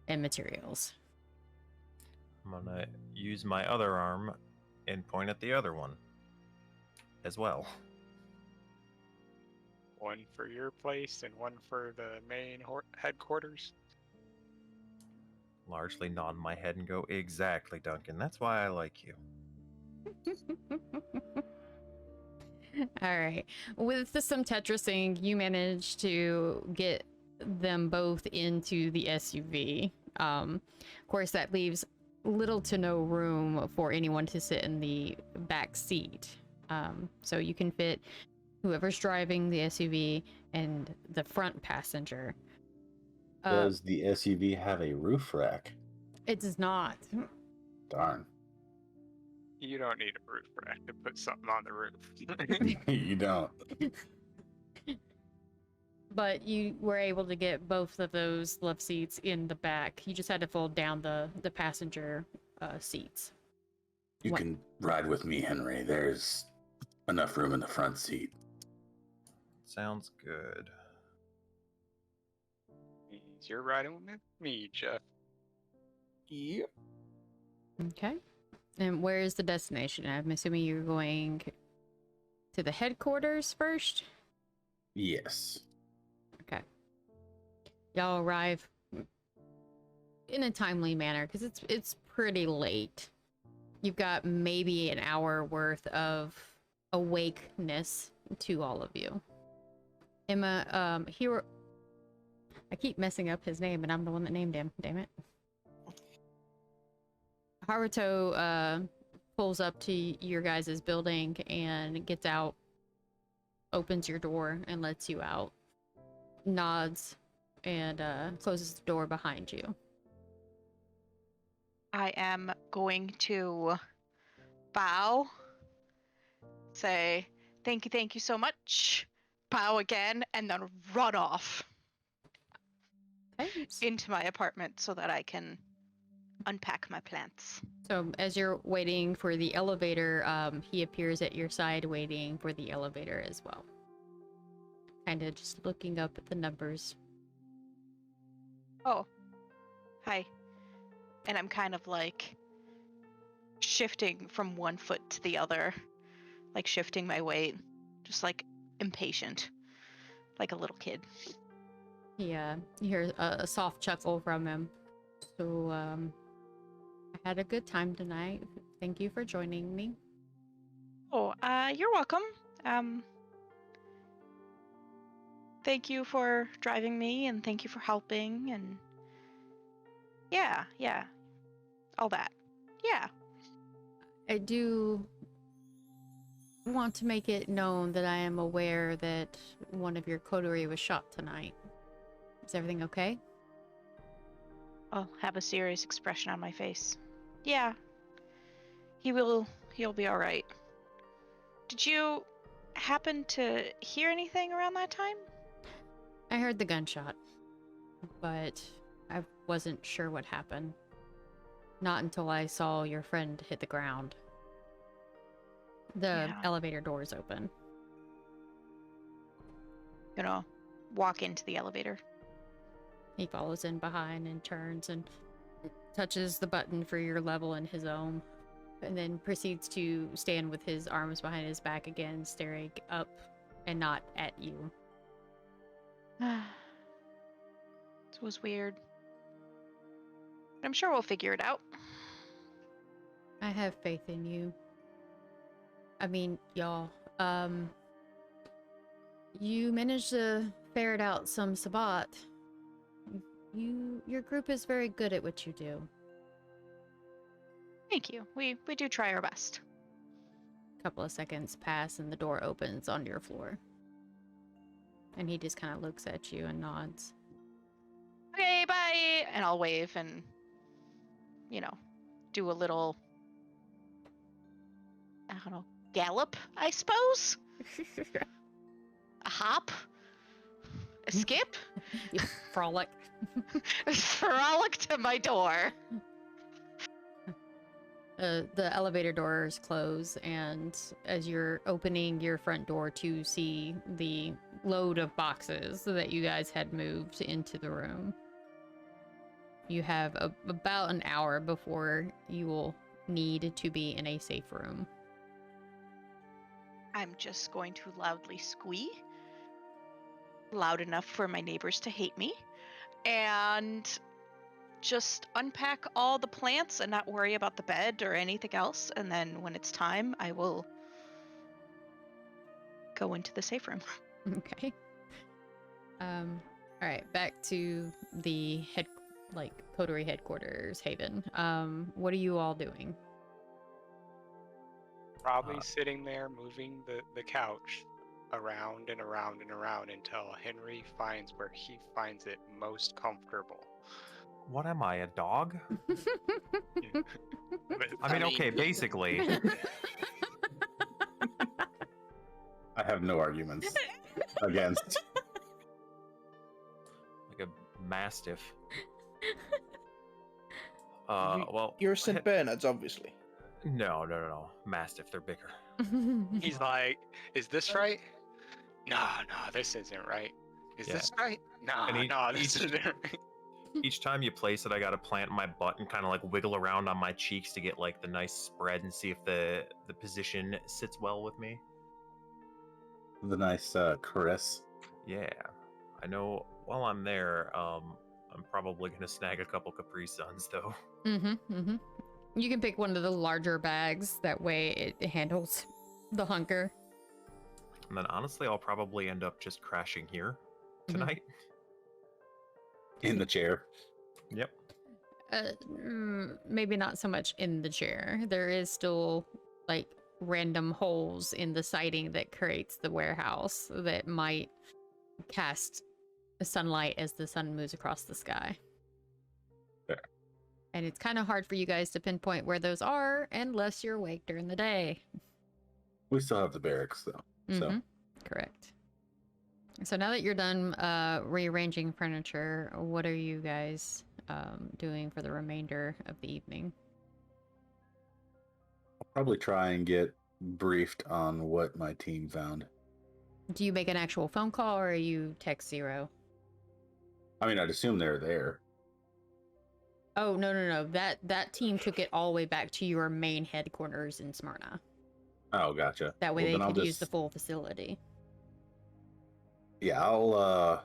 and materials. I'm gonna use my other arm and point at the other one as well. One for your place and one for the main headquarters. Largely nod my head and go, exactly, Duncan. That's why I like you. All right. With some Tetrising, you manage to get them both into the SUV. Of course, that leaves little to no room for anyone to sit in the back seat. So you can fit whoever's driving the SUV and the front passenger. Does the SUV have a roof rack? It does not. Darn. You don't need a roof rack to put something on the roof. You don't. But you were able to get both of those love seats in the back. You just had to fold down the passenger seats. You What? can ride with me, Henry. There's enough room in the front seat. Sounds good. Means you're riding with me, Jeff. Yep. Okay. And where is the destination? I'm assuming you're going to the headquarters first? Yes. Okay. Y'all arrive in a timely manner because it's pretty late. You've got maybe an hour worth of awakeness to all of you. Emma, Hero... I keep messing up his name, and I'm the one that named him. Damn it. Haruto pulls up to your guys' building and gets out, opens your door, and lets you out. Nods and closes the door behind you. I am going to bow, say, thank you so much, bow again, and then run off Okay. into my apartment so that I can unpack my plants. So as you're waiting for the elevator, he appears at your side waiting for the elevator as well. Kind of just looking up at the numbers. Oh, hi. And I'm kind of like shifting from one foot to the other, like shifting my weight, just like impatient, like a little kid. You hear a soft chuckle from him. So, I had a good time tonight. Thank you for joining me. Oh, you're welcome. Thank you for driving me, and thank you for helping, and yeah, all that. Yeah. I do want to make it known that I am aware that one of your coterie was shot tonight. Is everything okay? I'll have a serious expression on my face. Yeah. He'll be all right. Did you happen to hear anything around that time? I heard the gunshot, but I wasn't sure what happened. Not until I saw your friend hit the ground. The Yeah. elevator doors open. Gonna walk into the elevator. He follows in behind and turns and touches the button for your level in his own, and then proceeds to stand with his arms behind his back again, staring up and not at you. This was weird. I'm sure we'll figure it out. I have faith in you. I mean, y'all. You managed to ferret out some Sabbat. Your group is very good at what you do. Thank you. We do try our best. A couple of seconds pass and the door opens on your floor. And he just kind of looks at you and nods. Okay, bye. And I'll wave and, do a little, I don't know, gallop, I suppose? A hop? A skip? You frolic. Frolic to my door. The elevator doors close, and as you're opening your front door to see the load of boxes that you guys had moved into the room, you have about an hour before you will need to be in a safe room. I'm just going to loudly squee. Loud enough for my neighbors to hate me. And just unpack all the plants and not worry about the bed or anything else. And then when it's time, I will go into the safe room. Okay. All right, back to the coterie headquarters, Haven. What are you all doing? Probably sitting there moving the couch around and around and around until Henry finds where he finds it most comfortable. What am I, a dog? But, I mean, okay, basically. I have no arguments against. Like a mastiff. Well, You're St. Bernards, obviously. No. Mastiff, they're bigger. he's like, is this right? No, this isn't right. Is this right? And No, this isn't right. Each time you place it, I gotta plant my butt and kind of like wiggle around on my cheeks to get like the nice spread and see if the position sits well with me. The nice caress. Yeah, I know. While I'm there, I'm probably gonna snag a couple Capri Suns though. You can pick one of the larger bags. That way it handles the hunger. And then honestly, I'll probably end up just crashing here tonight. In the chair. Yep. Maybe not so much in the chair. There is still like random holes in the siding that creates the warehouse that might cast sunlight as the sun moves across the sky. Fair. And it's kind of hard for you guys to pinpoint where those are unless you're awake during the day. We still have the barracks though. So Correct. So now that you're done rearranging furniture, what are you guys doing for the remainder of the evening? I'll probably try and get briefed on what my team found. Do you make an actual phone call or are you text zero? I mean, I'd assume they're there. Oh, no. That team took it all the way back to your main headquarters in Smyrna. Oh, gotcha. That way Well, they then could I'll use the just- full facility. Yeah, I'll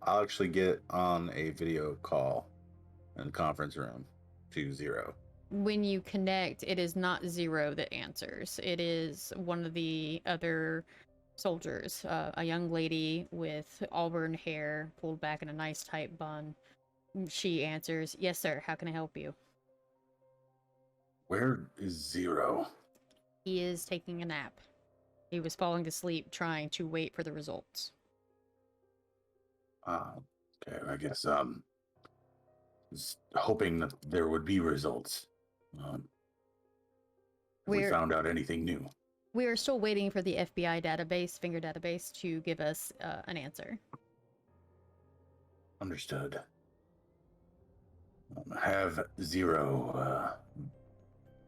actually get on a video call in the conference room to zero. When you connect, it is not zero that answers. It is one of the other soldiers, a young lady with auburn hair pulled back in a nice tight bun. She answers, "Yes, sir. How can I help you?" Where is zero? He is taking a nap. He was falling to sleep trying to wait for the results. Okay, I guess was hoping that there would be results. If we We're- found out anything new. We are still waiting for the FBI database, finger database, to give us an answer. Understood. Have zero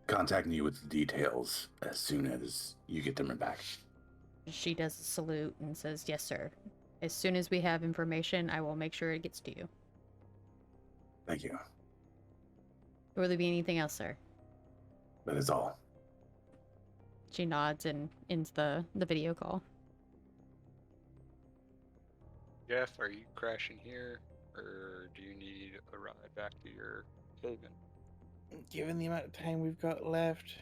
contact me with the details as soon as you get them back. She does a salute and says, "Yes, sir. As soon as we have information, I will make sure it gets to you." Thank you. Will there be anything else, sir? That is all. She nods and ends the video call. Jeff, are you crashing here, or do you need a ride back to your haven? Given the amount of time we've got left,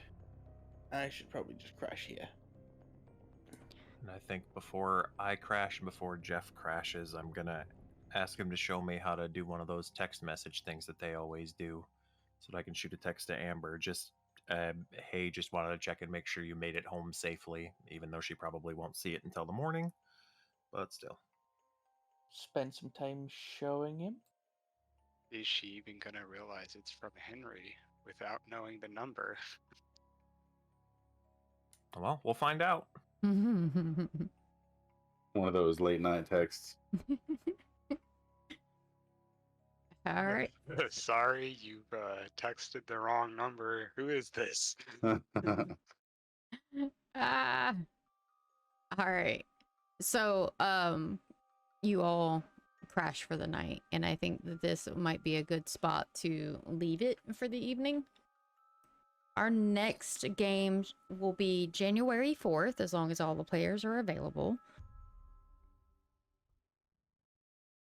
I should probably just crash here. And I think before I crash and before Jeff crashes, I'm gonna ask him to show me how to do one of those text message things that they always do, so that I can shoot a text to Amber. Just, hey, just wanted to check and make sure you made it home safely, even though she probably won't see it until the morning, but still. Spend some time showing him. Is she even gonna realize it's from Henry without knowing the number? Well, we'll find out. One of those late night texts. All right. Sorry, you've texted the wrong number. Who is this? Ah. All right. So, you all crash for the night, and I think that this might be a good spot to leave it for the evening. Our next game will be January 4th, as long as all the players are available.